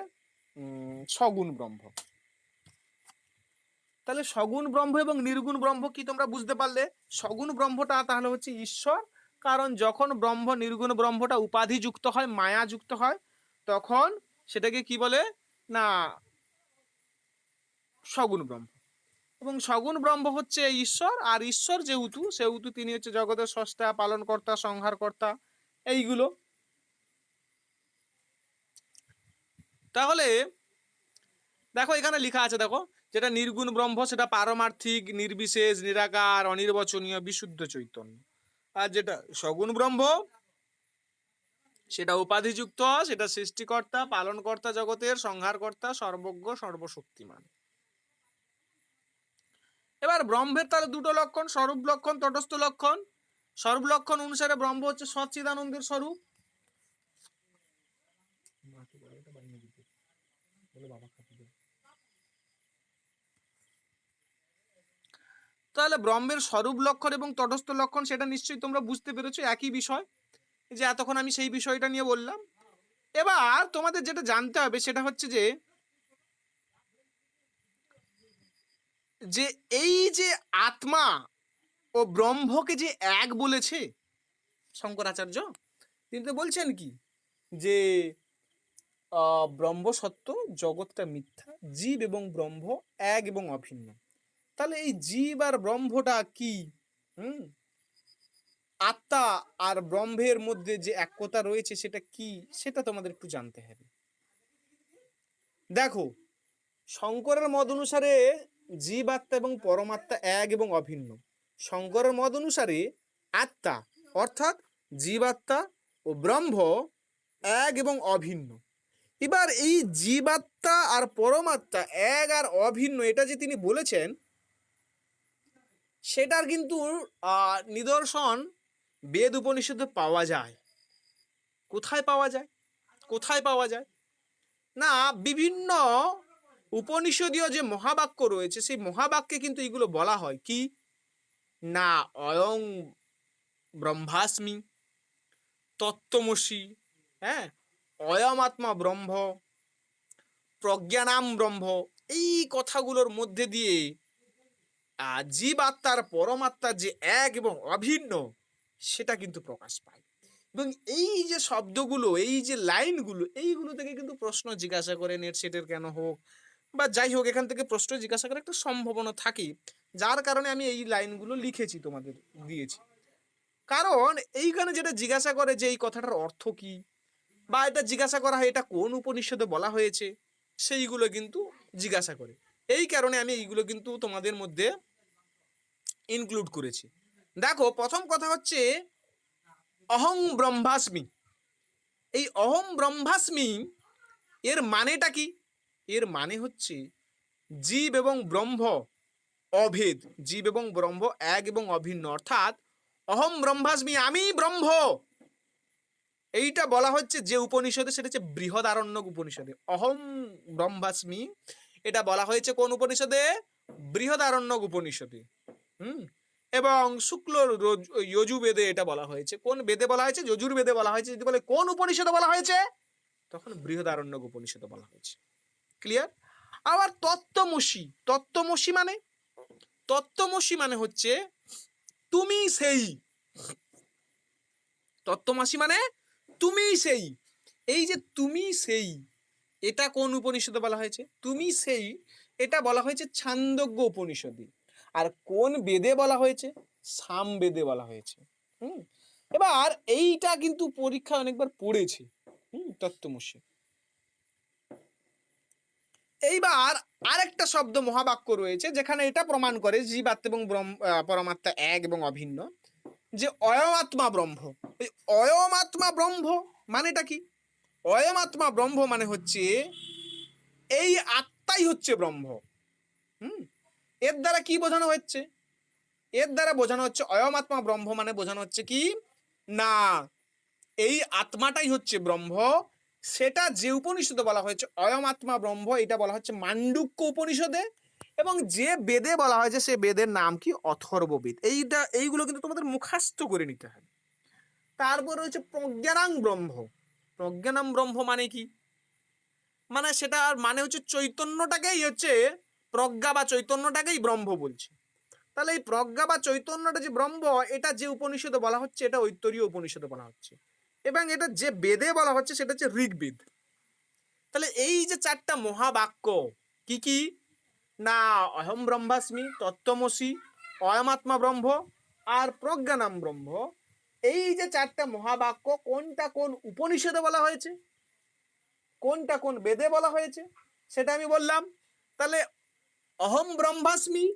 [SPEAKER 1] সগুণ ব্রহ্ম। তাহলে সগুণ ব্রহ্ম এবং নির্গুণ ব্রহ্ম কি তোমরা বুঝতে পারলে? সগুণ ব্রহ্মটা তাহলে হচ্ছে ঈশ্বর, কারণ যখন ব্রহ্ম নির্গুণ ব্রহ্মটা উপাধি যুক্ত হয়, মায়া যুক্ত হয়, তখন সেটাকে কি বলে না সগুণ ব্রহ্ম। এবং সগুণ ব্রহ্ম হচ্ছে ঈশ্বর, আর ঈশ্বর যেহেতু সেহেতু তিনি হচ্ছে জগতের স্রষ্টা, পালনকর্তা, সংহারকর্তা, এইগুলো। তাহলে দেখো এখানে লেখা আছে, দেখো যেটা নির্গুণ ব্রহ্ম সেটা পারমার্থিক, নির্বিশেষ, নিরাকার, অনির্বচনীয়, বিশুদ্ধ চৈতন্য। আর যেটা সগুণ ব্রহ্ম সেটা উপাধিযুক্ত, সেটা সৃষ্টিকর্তা, পালনকর্তা, জগতের সংহারকর্তা, সর্বজ্ঞ, সর্বশক্তিমান। এবার ব্রহ্মের তার দুটো লক্ষণ, স্বরূপ লক্ষণ, তটস্থ লক্ষণ। স্বরূপ লক্ষণ অনুসারে ব্রহ্ম হচ্ছে সচ্চিদানন্দের স্বরূপ। তাহলে ব্রহ্মের স্বরূপ লক্ষণ এবং তটস্থ লক্ষণ সেটা নিশ্চয়ই তোমরা বুঝতে পেরেছো, একই বিষয়, যে এতক্ষণ আমি সেই বিষয়টা নিয়ে বললাম। এবার তোমাদের যেটা জানতে হবে সেটা হচ্ছে যে যে এই যে আত্মা ও ব্রহ্মকে যে এক বলেছে শঙ্করাচার্য, তিনি তো বলছেন কি যে ব্রহ্ম সত্য, জগৎটা মিথ্যা, জীব এবং ব্রহ্ম এক এবং অভিন্ন। তাহলে এই জীব আর ব্রহ্মটা কি? আত্মা আর ব্রহ্মের মধ্যে যে একতা রয়েছে সেটা কি, সেটা তোমাদের একটু জানতে হবে। দেখো শঙ্করের মত অনুসারে জীব আত্মা এবং পরমাত্মা এক এবং অভিন্ন। শঙ্করের মত অনুসারে আত্মা অর্থাৎ জীবাত্মা ও ব্রহ্ম এক এবং অভিন্ন। এবার এই জীবাত্মা আর পরমাত্মা এক আর অভিন্ন, এটা যে তিনি বলেছেন সেটার কিন্তু নিদর্শন বেদ উপনিষদে পাওয়া যায়। কোথায় পাওয়া যায়? কোথায় পাওয়া যায় না, বিভিন্ন উপনিষদীয় যে মহাবাক্য রয়েছে সেই মহাবাক্যে কিন্তু এগুলো বলা হয় কি না, অয়ং ব্রহ্মাস্মি, তত্ত্বমসি, হ্যাঁ, অয়মাত্মা ব্রহ্ম, প্রজ্ঞানাম ব্রহ্ম, এই কথাগুলোর মধ্যে দিয়ে জীবাত্মার পরমাত্মার যে এক এবং অভিন্ন সেটা কিন্তু প্রকাশ পায়। এবং এই যে শব্দগুলো, এই যে লাইনগুলো, এইগুলো থেকে কিন্তু প্রশ্ন জিজ্ঞাসা করে, নেট সেটের কেন হোক বা যাই হোক, এখান থেকে প্রশ্ন জিজ্ঞাসা করার একটা সম্ভাবনা থাকে, যার কারণে আমি এই লাইনগুলো লিখেছি, তোমাদের দিয়েছি। কারণ এইখানে যেটা জিজ্ঞাসা করে যে এই কথাটার অর্থ কি, বা এটা জিজ্ঞাসা করা হয় এটা কোন উপনিষদে বলা হয়েছে, সেইগুলো কিন্তু জিজ্ঞাসা করে। এই কারণে আমি এইগুলো কিন্তু তোমাদের মধ্যে ইনক্লুড করেছি। দেখো প্রথম কথা হচ্ছে অহং ব্রহ্মাস্মি। এই অহং ব্রহ্মাস্মি এর মানেটা কি? এর মানে হচ্ছে জীব এবং ব্রহ্ম অভেদ, জীব এবং ব্রহ্ম এক এবং অভিন্ন, অর্থাৎ অহম ব্রহ্মাস্মি, আমি ব্রহ্ম, এইটা বলা হচ্ছে যে উপনিষদে, সেটা হচ্ছে বৃহদারণ্যক উপনিষদে। অহম ব্রহ্মাস্মি এটা বলা হয়েছে কোন উপনিষদে? বৃহদারণ্যক উপনিষদে। এবং শুক্ল যজুর্বেদে এটা বলা হয়েছে। কোন বেদে বলা হয়েছে? যজুর্বেদে বলা হয়েছে। যদি বলে কোন উপনিষদে বলা হয়েছে, তখন বৃহদারণ্যক উপনিষদে বলা হয়েছে। ক্লিয়ার? আবার তত্ত্বমসি, তত্ত্বমসি মানে, তত্ত্বমসি মানে হচ্ছে তুমি সেই। তত্ত্বমসি মানে তুমি সেই। এই যে তুমি সেই, এটা কোন উপনিষদে বলা হয়েছে? তুমি সেই, এটা বলা হয়েছে ছান্দোগ্য উপনিষদে। আর কোন বেদে বলা হয়েছে? সামবেদে বলা হয়েছে। এবার এইটা কিন্তু পরীক্ষা অনেকবার পড়েছে তত্ত্বমসি। এইবার আরেকটা শব্দ মহাবাক্য রয়েছে যেখানে এটা প্রমাণ করে জীবাত্মা এবং পরমাত্মা এক এবং অভিন্ন, যে অয়মাত্মা ব্রহ্ম। এই অয়মাত্মা ব্রহ্ম মানেটা কি? অয়মাত্মা ব্রহ্ম মানে হচ্ছে এই আত্মাই হচ্ছে ব্রহ্ম। এর দ্বারা কি বোঝানো হচ্ছে? এর দ্বারা বোঝানো হচ্ছে অয়মাত্মা ব্রহ্ম মানে বোঝানো হচ্ছে কি না এই আত্মাটাই হচ্ছে ব্রহ্ম। সেটা যে উপনিষদে বলা হয়েছে অয়মাত্মা ব্রহ্ম, এটা বলা হচ্ছে মান্ডুক্য উপনিষদে। এবং যে বেদে বলা হয়েছে সে বেদের নাম কি? অথর্ববেদ। এইগুলো কিন্তু তোমাদের মুখস্থ করে নিতে হবে। তারপর হচ্ছে প্রজ্ঞানাং ব্রহ্ম। প্রজ্ঞানাং ব্রহ্ম মানে কি? মানে সেটা মানে হচ্ছে চৈতন্যটাকেই হচ্ছে প্রজ্ঞা বা চৈতন্যটাকেই ব্রহ্ম বলছে। তাহলে এই প্রজ্ঞা বা চৈতন্যটা যে ব্রহ্ম, এটা যে উপনিষদে বলা হচ্ছে এটা ঐত্তরীয় উপনিষদে বলা হচ্ছে, এবং এটা যে বেদে বলা হচ্ছে সেটা হচ্ছে ঋগ্বেদ। তাহলে এই যে চারটা মহাবাক্য কি কি না অহম ব্রহ্মাস্মি, তত্ত্বমসি, অয়মাত্মা ব্রহ্ম আর প্রজ্ঞানাম ব্রহ্ম, এই যে চারটা মহাবাক্য কোনটা কোন উপনিষদে বলা হয়েছে, কোনটা কোন বেদে বলা হয়েছে সেটা আমি বললাম। তাহলে অহম ব্রহ্মাস্মি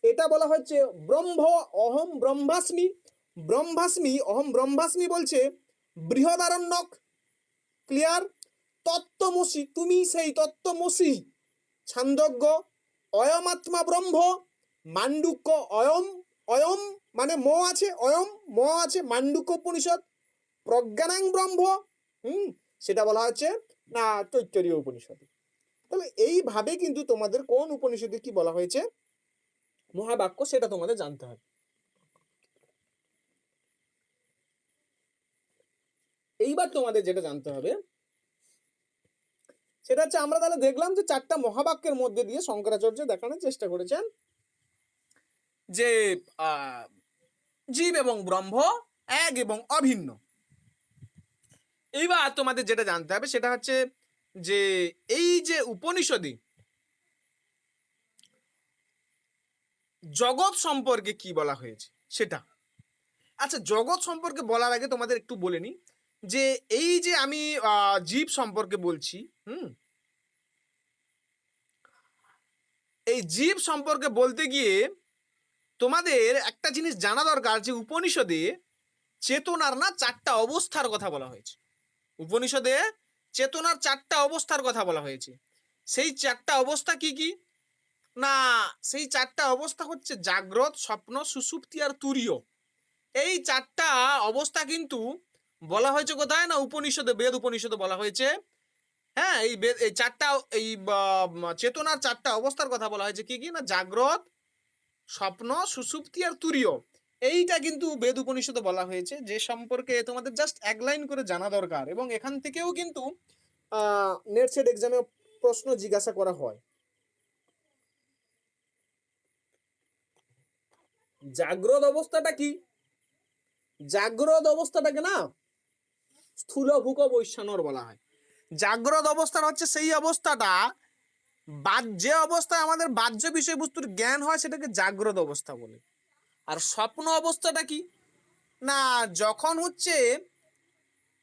[SPEAKER 1] এটা বলা হচ্ছে ব্রহ্ম, অহম ব্রহ্মাস্মি। ব্রহ্মাস্মি, অহম ব্রহ্মাস্মি বলছে বৃহদারণ্যক। ক্লিয়ার? তত্ত্বমসি, তুমি সেই তত্ত্বমসি, ছান্দোগ্য। অয়মাত্মা ব্রহ্ম, মান্ডুক্য। অয়ম, অয়ম মানে ম আছে, অয়ম ম আছে, মান্ডুক্য উপনিষদ। প্রজ্ঞানাং ব্রহ্ম, সেটা বলা হচ্ছে না তৈত্তরীয় উপনিষদ। তাহলে এইভাবে কিন্তু তোমাদের কোন উপনিষদে কি বলা হয়েছে মহাবাক্য সেটা তোমাদের জানতে হবে। এইবার তোমাদের যেটা জানতে হবে সেটা হচ্ছে, আমরা তাহলে দেখলাম যে চারটা মহাবাক্যের মধ্যে দিয়ে শঙ্করাচার্য দেখানোর চেষ্টা করেছেন যে জীব এবং ব্রহ্ম এক এবং অভিন্ন। এইবার তোমাদের যেটা জানতে হবে সেটা হচ্ছে যে এই যে উপনিষদে জগৎ সম্পর্কে কি বলা হয়েছে সেটা। আচ্ছা, জগৎ সম্পর্কে বলার আগে তোমাদের একটু বলে নি যে এই যে আমি জীব সম্পর্কে বলছি, এই জীব সম্পর্কে বলতে গিয়ে তোমাদের একটা জিনিস জানা দরকার যে উপনিষদে চেতনার না চারটা অবস্থার কথা বলা হয়েছে। উপনিষদে চেতনার চারটা অবস্থার কথা বলা হয়েছে। সেই চারটা অবস্থা কি কি না সেই চারটা অবস্থা হচ্ছে জাগ্রত, স্বপ্ন, সুষুপ্তি আর তুরীয়। এই চারটা অবস্থা কিন্তু বলা হয়েছে কোথায় না উপনিষদে, বেদ উপনিষদে বলা হয়েছে। হ্যাঁ, এই চারটা এই চেতনার চারটা অবস্থার কথা বলা হয়েছে কি কি না জাগ্রত, স্বপ্ন, সুষুপ্তি আর তুরীয়। এইটা কিন্তু বেদ উপনিষদে বলা হয়েছে, যে সম্পর্কে তোমাদের জাস্ট এক লাইন করে জানা দরকার। এবং এখান থেকেও কিন্তু নেট সেট এক্সামে প্রশ্ন জিজ্ঞাসা করা হয়। জাগ্রত অবস্থাটা কি? জাগ্রত অবস্থাটাকে না স্থূল ভূক বৈশ্বানর বলা হয়। জাগ্রত অবস্থাটা হচ্ছে সেই অবস্থাটা যে অবস্থায় আমাদের বাহ্য বিষয়বস্তুর জ্ঞান হয় সেটাকে জাগ্রত অবস্থা বলে। আর স্বপ্ন অবস্থাটা কি না যখন হচ্ছে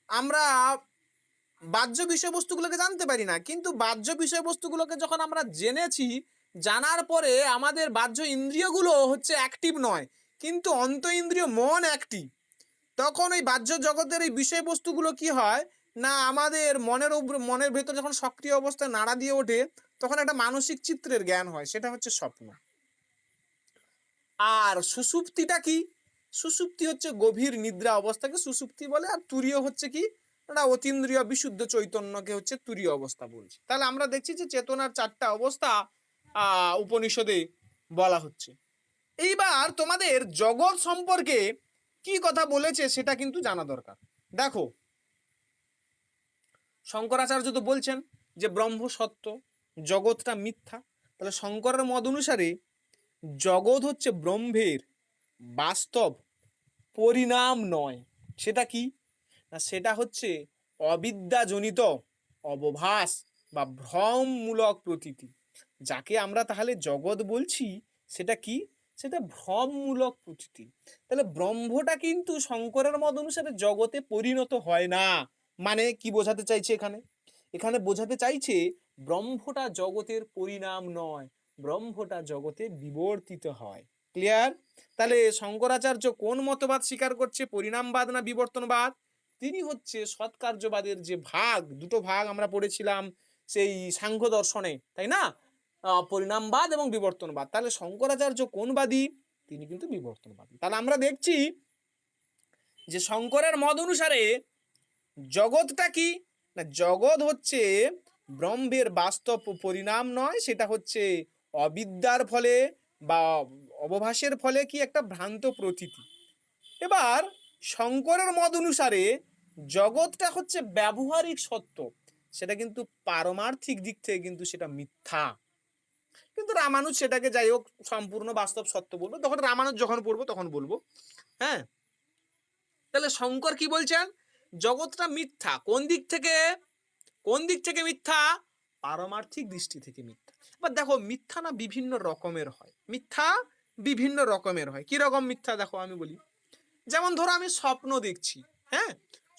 [SPEAKER 1] আমরা বাহ্য বিষয়বস্তুগুলোকে জানতে পারি না, কিন্তু বাহ্য বিষয়বস্তুগুলোকে যখন আমরা জেনেছি, জানার পরে আমাদের বাহ্য ইন্দ্রিয়গুলো হচ্ছে অ্যাক্টিভ নয়, কিন্তু অন্ত ইন্দ্রিয় মন অ্যাক্টিভ। তখন এই বাহ্য জগতের এই বিষয়বস্তুগুলো কি হয় না আমাদের মনের ভেতর যখন সক্রিয় অবস্থায় নাড়া দিয়ে ওঠে তখন একটা মানসিক চিত্রের জ্ঞান হয়, সেটা হচ্ছে স্বপ্ন। আর সুষুপ্তিটা কি? সুষুপ্তি হচ্ছে গভীর নিদ্রা অবস্থাকে সুষুপ্তি বলে। আর তুরীয় হচ্ছে কি না অতীন্দ্রিয় বিশুদ্ধ চৈতন্যকে হচ্ছে তুরীয় অবস্থা বলছে। তাহলে আমরা দেখছি যে চেতনার চারটা অবস্থা উপনিষদে বলা হচ্ছে। এইবার তোমাদের জগৎ সম্পর্কে কি কথা বলেছে সেটা কিন্তু জানা দরকার। দেখো, শঙ্করাচার্য তো বলছেন যে ব্রহ্ম সত্য, জগৎটা মিথ্যা। তাহলে শঙ্করের মত অনুসারে জগৎ হচ্ছে ব্রহ্মের বাস্তব পরিণাম নয়। সেটা কি না সেটা হচ্ছে অবিদ্যাজনিত অবভাস বা ভ্রমমূলক প্রতীতি। যাকে আমরা তাহলে জগৎ বলছি সেটা কি? সেটা ভ্রমমূলক প্রতীতি। তাহলে ব্রহ্মটা কিন্তু শঙ্করের মত অনুসারে জগতে পরিণত হয় না। মানে কি বোঝাতে চাইছে এখানে? এখানে বোঝাতে চাইছে ব্রহ্মটা জগতের পরিণাম নয়, ব্রহ্মটা জগতে বিবর্তিত হয়। ক্লিয়ার? তাহলে শঙ্করাচার্য কোন মতবাদ স্বীকার করছে, পরিণামবাদ না বিবর্তনবাদ? তিনি হচ্ছে সৎকার্যবাদের যে ভাগ, দুটো ভাগ আমরা পড়েছিলাম সেই সাংখ্য দর্শনে, তাই না? পরিণামবাদ এবং বিবর্তনবাদ। তাহলে শঙ্করাচার্য কোন বাদী? তিনি কিন্তু বিবর্তনবাদী। তাহলে আমরা দেখছি যে শঙ্করের মত অনুসারে জগৎটা কি না, জগৎ হচ্ছে ব্রহ্মের বাস্তব পরিণাম নয়, সেটা হচ্ছে অবিদ্যার ফলে বা অবভাসের ফলে কি একটা ভ্রান্ত প্রতীতি। এবার শঙ্করের মত অনুসারে জগৎটা হচ্ছে ব্যবহারিক সত্য, সেটা কিন্তু পারমার্থিক দিক থেকে কিন্তু সেটা মিথ্যা। কিন্তু রামানুজ সেটাকে যাই হোক সম্পূর্ণ বাস্তব সত্য বলবো, তখন রামানুজ যখন পড়বো তখন বলবো। হ্যাঁ, তাহলে শঙ্কর কি বলছেন? জগৎটা মিথ্যা। কোন দিক থেকে? কোন দিক থেকে মিথ্যা? পারমার্থিক দৃষ্টি থেকে মিথ্যা। এবার দেখো মিথ্যা না বিভিন্ন রকমের হয়, মিথ্যা বিভিন্ন রকমের হয়। কি রকম মিথ্যা দেখো আমি বলি। যেমন ধরো আমি স্বপ্ন দেখছি, হ্যাঁ,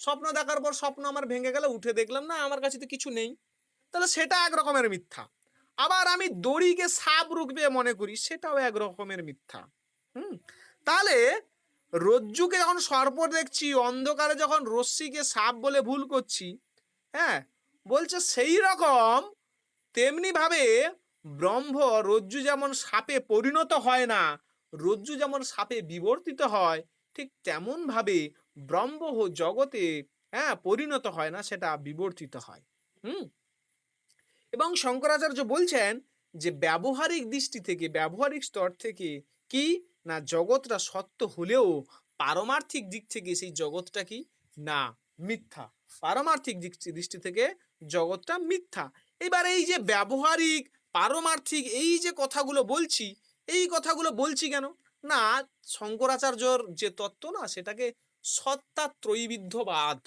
[SPEAKER 1] স্বপ্ন দেখার পর স্বপ্ন আমার ভেঙে গেল, উঠে দেখলাম না আমার কাছে তো কিছু নেই, তাহলে সেটা এক রকমের মিথ্যা। আবার আমি দড়িকে সাপ রুখবে মনে করি, সেটাও এক রকমের মিথ্যা। তাহলে রজ্জুকে যখন সর্প দেখছি, অন্ধকারে যখন রশ্মিকে সাপ বলে ভুল করছি, হ্যাঁ, বলছে সেই রকম তেমনি ভাবে ব্রহ্ম, রজ্জু যেমন সাপে পরিণত হয় না, রজ্জু যেমন সাপে বিবর্তিত হয়, ঠিক তেমন ভাবে ব্রহ্ম জগতে, হ্যাঁ, পরিণত হয় না, সেটা বিবর্তিত হয়। এবং শঙ্করাচার্য বলছেন যে ব্যবহারিক দৃষ্টি থেকে, ব্যবহারিক স্তর থেকে কি না, জগৎটা সত্য হলেও পারমার্থিক দিক থেকে সেই জগৎটা কি না, মিথ্যা। পারমার্থিক দৃষ্টি থেকে জগৎটা মিথ্যা। এবার এই যে ব্যবহারিক পারমার্থিক এই যে কথাগুলো বলছি, এই কথাগুলো বলছি কেন না, শঙ্করাচার্যর যে তত্ত্ব না, সেটাকে সত্তাত্রয়ীবিদ্ধবাদ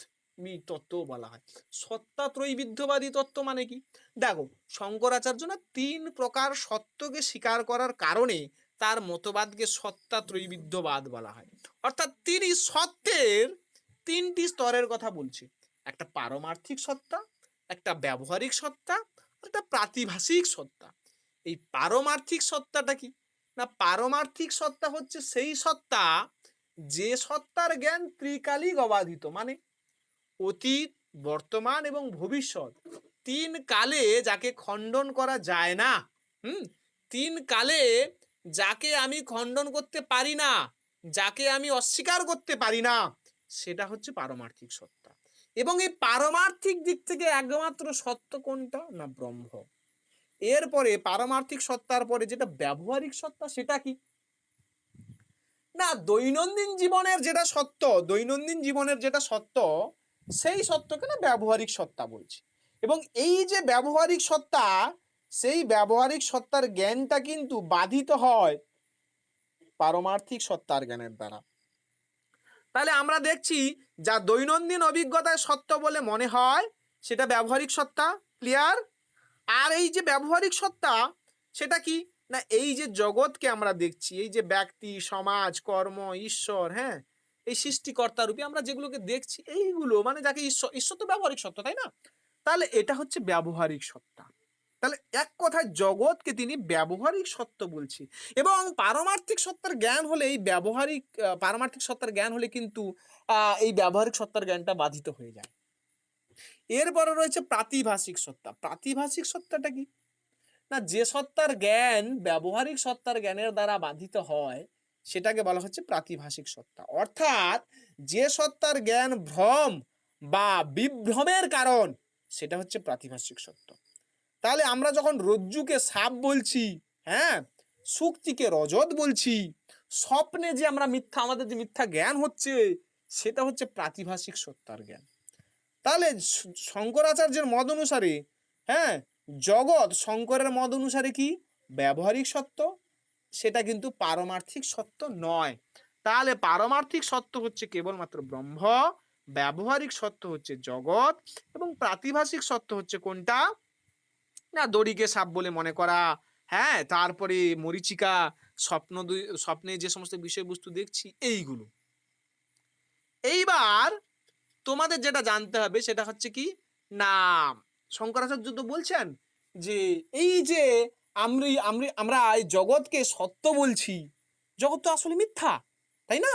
[SPEAKER 1] তত্ত্ব বলা হয়। সত্তাত্রয়ীবিদ্ধবাদী তত্ত্ব মানে কি? দেখো শঙ্করাচার্য না তিন প্রকার সত্যকে স্বীকার করার কারণে তার মতবাদকে সত্তাত্রয়ীবিদ্ধবাদ বলা হয়। অর্থাৎ তিনি সত্যের তিনটি স্তরের কথা বলছে, একটা পারমার্থিক সত্তা, একটা ব্যবহারিক সত্তা, একটা প্রাতিভাসিক সত্তা। এই পারমার্থিক সত্তাটা কি না, পারমার্থিক সত্তা হচ্ছে সেই সত্তা যে সত্তার জ্ঞান ত্রিকালিক অবাধিত, মানে অতীত, বর্তমান এবং ভবিষ্যৎ তিন কালে যাকে খণ্ডন করা যায় না। তিন কালে যাকে আমি খণ্ডন করতে পারি না, যাকে আমি অস্বীকার করতে পারি না, সেটা হচ্ছে পারমার্থিক সত্তা। এবং এই পারমার্থিক দিক থেকে একমাত্র সত্য কোনটা না, ব্রহ্ম। এরপরে পারমার্থিক সত্তার পরে যেটা ব্যবহারিক সত্তা, সেটা কি না, দৈনন্দিন জীবনের যেটা সত্য, দৈনন্দিন জীবনের যেটা সত্য, সেই সত্যকে না ব্যবহারিক সত্তা বলছি। এবং এই যে ব্যবহারিক সত্তা, সেই ব্যবহারিক সত্তার জ্ঞানটা কিন্তু বাধিত হয় পারমার্থিক সত্তার জ্ঞানের দ্বারা। তাহলে আমরা দেখছি যা দৈনন্দিন অভিজ্ঞতায় সত্য বলে মনে হয় সেটা ব্যবহারিক সত্তা। ক্লিয়ার? আর এই যে ব্যবহারিক সত্তা সেটা কি না, এই যে জগৎকে আমরা দেখছি, এই যে ব্যক্তি, সমাজ, কর্ম, ঈশ্বর, হ্যাঁ, এই সৃষ্টিকর্তা রূপে আমরা যেগুলোকে দেখছি, এইগুলো মানে যাকে ঈশ্বর, ঈশ্বর তো ব্যবহারিক সত্তা, তাই না? তাহলে এটা হচ্ছে ব্যবহারিক সত্তা। তাহলে এক কথায় জগৎকে তিনি ব্যবহারিক সত্য বলছি। এবং পারমার্থিক সত্তার জ্ঞান হলে, এই ব্যবহারিক পারমার্থিক সত্তার জ্ঞান হলে কিন্তু এই ব্যবহারিক সত্তার জ্ঞানটা বাধিত হয়ে যায়। এরপরে রয়েছে প্রাতিভাসিক সত্তা। প্রাতিভাসিক সত্তাটা কি না, যে সত্তার জ্ঞান ব্যবহারিক সত্তার জ্ঞানের দ্বারা বাধিত হয় সেটাকে বলা হচ্ছে প্রাতিভাসিক সত্তা। অর্থাৎ যে সত্তার জ্ঞান ভ্রম বা বিভ্রমের কারণ, সেটা হচ্ছে প্রাতিভাসিক সত্য। তাহলে আমরা যখন রজ্জুকে সাপ বলছি, হ্যাঁ, শুক্তিকে রজত বলছি, স্বপ্নে যে আমরা মিথ্যা, আমাদের যে মিথ্যা জ্ঞান হচ্ছে, সেটা হচ্ছে প্রাতিভাসিক সত্তার জ্ঞান। তাহলে শঙ্করাচার্যের মত অনুসারে, হ্যাঁ, জগৎ শঙ্করের মত অনুসারে কি ব্যবহারিক সত্য, সেটা কিন্তু পারমার্থিক সত্য নয়। তাহলে পারমার্থিক সত্য হচ্ছে কেবলমাত্র ব্রহ্ম, ব্যবহারিক সত্য হচ্ছে জগৎ এবং প্রাতিভাসিক সত্য হচ্ছে কোনটা? না দড়িকে সাপ বলে মনে করা, হ্যাঁ, তারপরে মরীচিকা, স্বপ্নে যে সমস্ত বিষয়বস্তু দেখছি এইগুলো। এইবার তোমাদের যেটা জানতে হবে সেটা হচ্ছে কি না শঙ্করাচার্য তো বলছেন যে এই যে আমরা এই জগৎকে সত্য বলছি, জগৎ তো আসলে মিথ্যা, তাই না?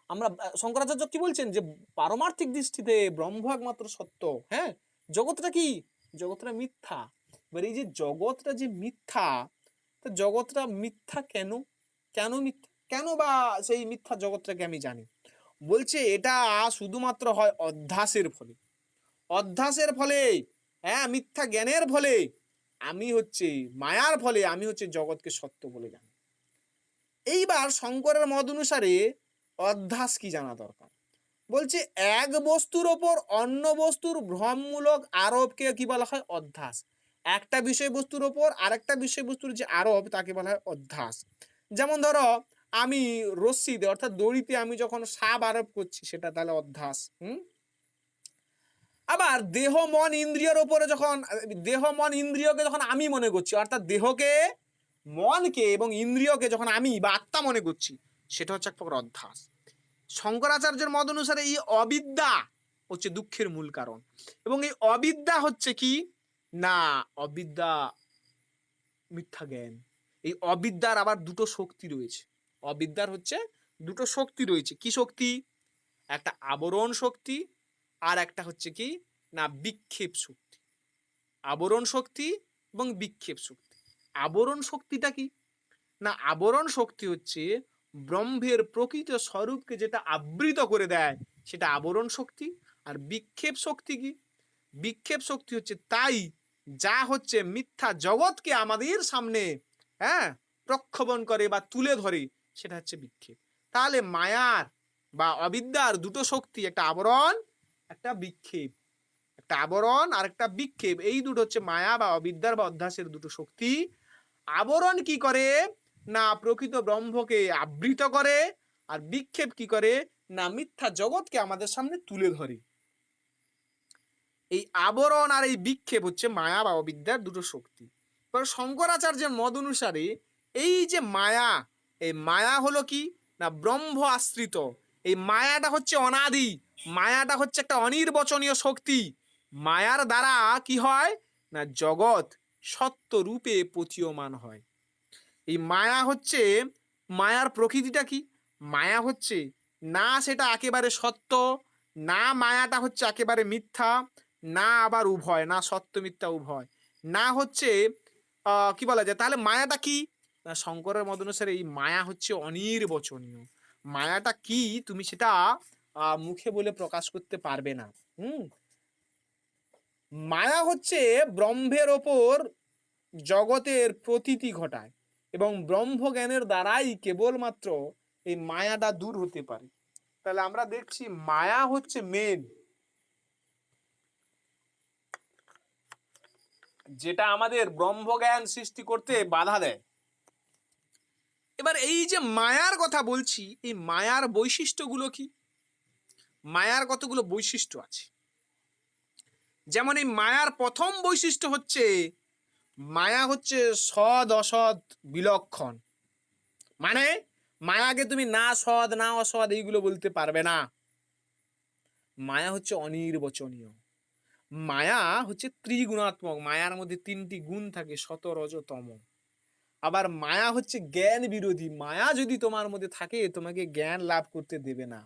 [SPEAKER 1] আমরা শঙ্করাচার্য কি বলছেন যে পারমার্থিক দৃষ্টিতে ব্রহ্ম একমাত্র সত্য, হ্যাঁ, জগৎটা কি? জগৎটা মিথ্যা। এবার এই যে জগৎটা যে মিথ্যা, তো জগৎটা মিথ্যা কেন? কেন মিথ্যা, কেন বা সেই মিথ্যা জগৎটাকে আমি জানি? বলছে এটা শুধুমাত্র হয় অধ্যাসের ফলে, অধ্যাসের ফলে, হ্যাঁ, মিথ্যা জ্ঞানের ফলে আমি হচ্ছে মায়ার ফলে আমি হচ্ছে জগৎকে সত্য বলে জানি। এইবার শঙ্করের মত অনুসারে অধ্যাস কি জানা দরকার। বলছে এক বস্তুর ওপর অন্য বস্তুর ভ্রমমূলক আরোপকে কি বলা হয়? অধ্যাস। একটা বিষয়বস্তুর ওপর আরেকটা বিষয়বস্তুর যে আরোপ তাকে বলা হয় অধ্যাস। যেমন ধরো আমি রশ্মিতে অর্থাৎ দড়িতে আমি যখন সাপ আরোপ করছি সেটা তাহলে অধ্যাস। আবার দেহ মন ইন্দ্রিয়ের ওপরে যখন দেহ মন ইন্দ্রিয়কে যখন আমি মনে করছি, অর্থাৎ দেহকে মনকে এবং ইন্দ্রিয়কে যখন আমি বা আত্মা মনে করছি, সেটা হচ্ছে এক প্রকার অধ্যাস। শঙ্করাচার্যের মত অনুসারে এই অবিদ্যা হচ্ছে দুঃখের মূল কারণ। এবং এই অবিদ্যা হচ্ছে কি না অবিদ্যা মিথ্যা জ্ঞান। এই অবিদ্যার আবার দুটো শক্তি রয়েছে। অবিদ্যার হচ্ছে দুটো শক্তি রয়েছে। কি শক্তি? একটা আবরণ শক্তি আর একটা হচ্ছে কি না বিক্ষেপ শক্তি। আবরণ শক্তি এবং বিক্ষেপ শক্তি। আবরণ শক্তিটা কি না আবরণ শক্তি হচ্ছে ব্রহ্মের প্রকৃত স্বরূপকে যেটা আবৃত করে দেয় সেটা আবরণ শক্তি। আর বিক্ষেপ শক্তি কি? বিক্ষেপ শক্তি হচ্ছে তাই যা হচ্ছে মিথ্যা জগৎকে আমাদের সামনে, হ্যাঁ, প্রক্ষেপণ করে বা তুলে ধরে, সেটা হচ্ছে বিক্ষেপ। তাহলে মায়ার বা অবিদ্যার দুটো শক্তি, একটা আবরণ একটা বিক্ষেপ, একটা আবরণ আর একটা বিক্ষেপ, এই দুটো হচ্ছে মায়া বা অবিদ্যার বা অধ্যাসের দুটো শক্তি। আবরণ কি করে না প্রকৃত ব্রহ্মকে আবৃত করে, আর বিক্ষেপ কি করে না মিথ্যা জগৎকে আমাদের সামনে তুলে ধরে। এই আবরণ আর এই বিক্ষেপ হচ্ছে মায়া বা অবিদ্যার দুটো শক্তি। এবার শঙ্করাচার্যের মত অনুসারে এই যে মায়া, এই মায়া হলো কি না ব্রহ্ম আশ্রিত। এই মায়াটা হচ্ছে অনাদি, মায়াটা হচ্ছে একটা অনির্বচনীয় শক্তি। মায়ার দ্বারা কি হয় না জগৎ সত্য রূপে প্রতীয়মান হয়। এই মায়া হচ্ছে, মায়ার প্রকৃতিটা কি? মায়া হচ্ছে না সেটা একেবারে সত্য, না মায়াটা হচ্ছে একেবারে মিথ্যা, না আবার উভয়, না সত্য মিথ্যা উভয়, না হচ্ছে কি বলা যায় তাহলে মায়াটা কি না শঙ্করের মত অনুসারে এই মায়া হচ্ছে অনির্বচনীয়। মায়াটা কি তুমি সেটা মুখে বলে প্রকাশ করতে পারবে না। মায়া হচ্ছে ব্রহ্মের ওপর জগতের প্রতীতি ঘটায় এবং ব্রহ্মজ্ঞানের দ্বারাই কেবলমাত্র এই মায়াটা দূর হতে পারে। তাহলে আমরা দেখছি মায়া হচ্ছে মেন, যেটা আমাদের ব্রহ্মজ্ঞান সৃষ্টি করতে বাধা দেয়। এবার এই যে মায়ার কথা বলছি, এই মায়ার বৈশিষ্ট্যগুলো কি? মায়ার কতগুলো বৈশিষ্ট্য আছে। যেমন এই মায়ার প্রথম বৈশিষ্ট্য হচ্ছে মায়া হচ্ছে সৎ অসৎ বিলক্ষণ। মানে মায়াকে তুমি না সৎ না অসৎ এইগুলো বলতে পারবে না। মায়া হচ্ছে অনির্বচনীয়। মায়া হচ্ছে ত্রিগুণাত্মক, মায়ার মধ্যে তিনটি গুণ থাকে সত রজ তম। আবার মায়া হচ্ছে জ্ঞান বিরোধী, মায়া যদি তোমার মধ্যে থাকে তোমাকে জ্ঞান লাভ করতে দেবে না।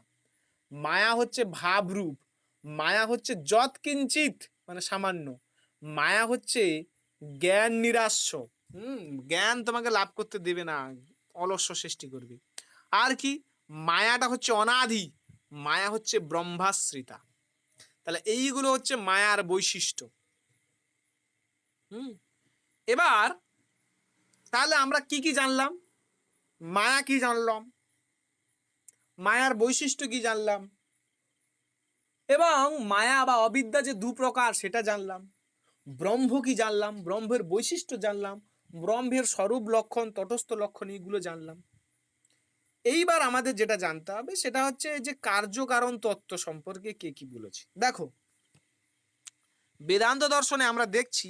[SPEAKER 1] মায়া হচ্ছে ভাবরূপ, মায়া হচ্ছে যৎ কিঞ্চিত মানে সামান্য, মায়া হচ্ছে জ্ঞান নিরাস্য, জ্ঞান তোমাকে লাভ করতে দেবে না, অলস্য সৃষ্টি করবে। আর কি মায়াটা হচ্ছে অনাদি, মায়া হচ্ছে ব্রহ্মাশ্রিতা। তাহলে এইগুলো হচ্ছে মায়ার বৈশিষ্ট্য। এবার তাহলে আমরা কি কি জানলাম? মায়া কি জানলাম, মায়ার বৈশিষ্ট্য কি জানলাম, এবং মায়া বা অবিদ্যা যে দু প্রকার সেটা জানলাম। ব্রহ্ম কি জানলাম, ব্রহ্মের বৈশিষ্ট্য জানলাম, ব্রহ্মের স্বরূপ লক্ষণ তটস্থ লক্ষণ এইগুলো জানলাম। এইবার আমাদের যেটা জানতে হবে সেটা হচ্ছে যে কার্যকারণ তত্ত্ব সম্পর্কে কে কি বলেছে। দেখো, বেদান্ত দর্শনে আমরা দেখছি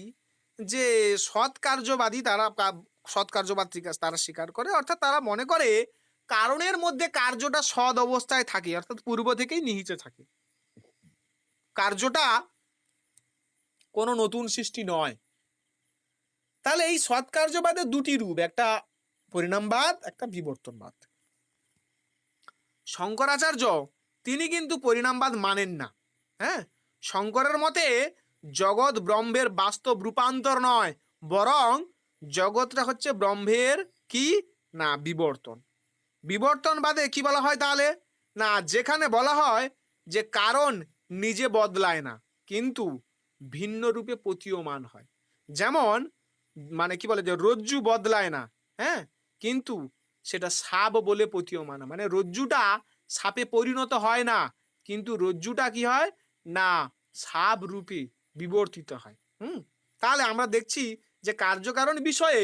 [SPEAKER 1] যে সৎকার্যবাদী তারা সৎকার্যবাদ তারা স্বীকার করে, অর্থাৎ তারা মনে করে কারণের মধ্যে কার্যটা সৎ অবস্থায় থাকে, অর্থাৎ পূর্ব থেকেই নিহিত থাকে, কার্যটা কোনো নতুন সৃষ্টি নয়। তাহলে এই সৎকার্যবাদের দুটি রূপ, একটা পরিণামবাদ, একটা বিবর্তনবাদ। শঙ্করাচার্য তিনি কিন্তু পরিণামবাদ মানেন না। হ্যাঁ, শঙ্করের মতে জগৎ ব্রহ্মের বাস্তব রূপান্তর নয়, বরং জগৎটা হচ্ছে ব্রহ্মের কি না বিবর্তন। বিবর্তনবাদে কি বলা হয় তাহলে না, যেখানে বলা হয় যে কারণ নিজে বদলায় না কিন্তু ভিন্ন রূপে প্রতীয়মান হয়। যেমন মানে কি বলে যে রজ্জু বদলায় না, হ্যাঁ, কিন্তু সেটা সাপ বলে প্রতীয়মান, মানে রজ্জুটা সাপে পরিণত হয় না, কিন্তু রজ্জুটা কি হয় না সাপ রূপে বিবর্তিত হয়। তাহলে আমরা দেখছি যে কার্যকারণ বিষয়ে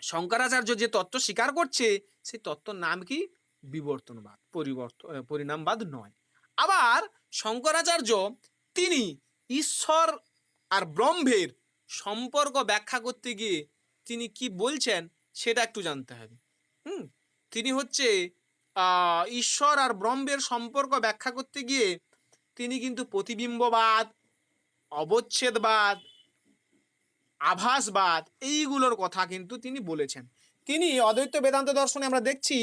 [SPEAKER 1] শঙ্করাচার্য যে তত্ত্ব স্বীকার করছে সেই তত্ত্বর নাম কি বিবর্তনবাদ, পরিণামবাদ নয়। আবার শঙ্করাচার্য তিনি ঈশ্বর আর ব্রহ্মের সম্পর্ক ব্যাখ্যা করতে গিয়ে তিনি কি বলছেন সেটা একটু জানতে হবে। তিনি হচ্ছে ঈশ্বর আর ব্রহ্মের সম্পর্ক ব্যাখ্যা করতে গিয়ে তিনি কিন্তু প্রতিবিম্ববাদ, অবচ্ছেদবাদ, আভাসবাদ এইগুলোর কথা কিন্তু তিনি বলেছেন। তিনি অদ্বৈত বেদান্ত দর্শনে আমরা দেখছি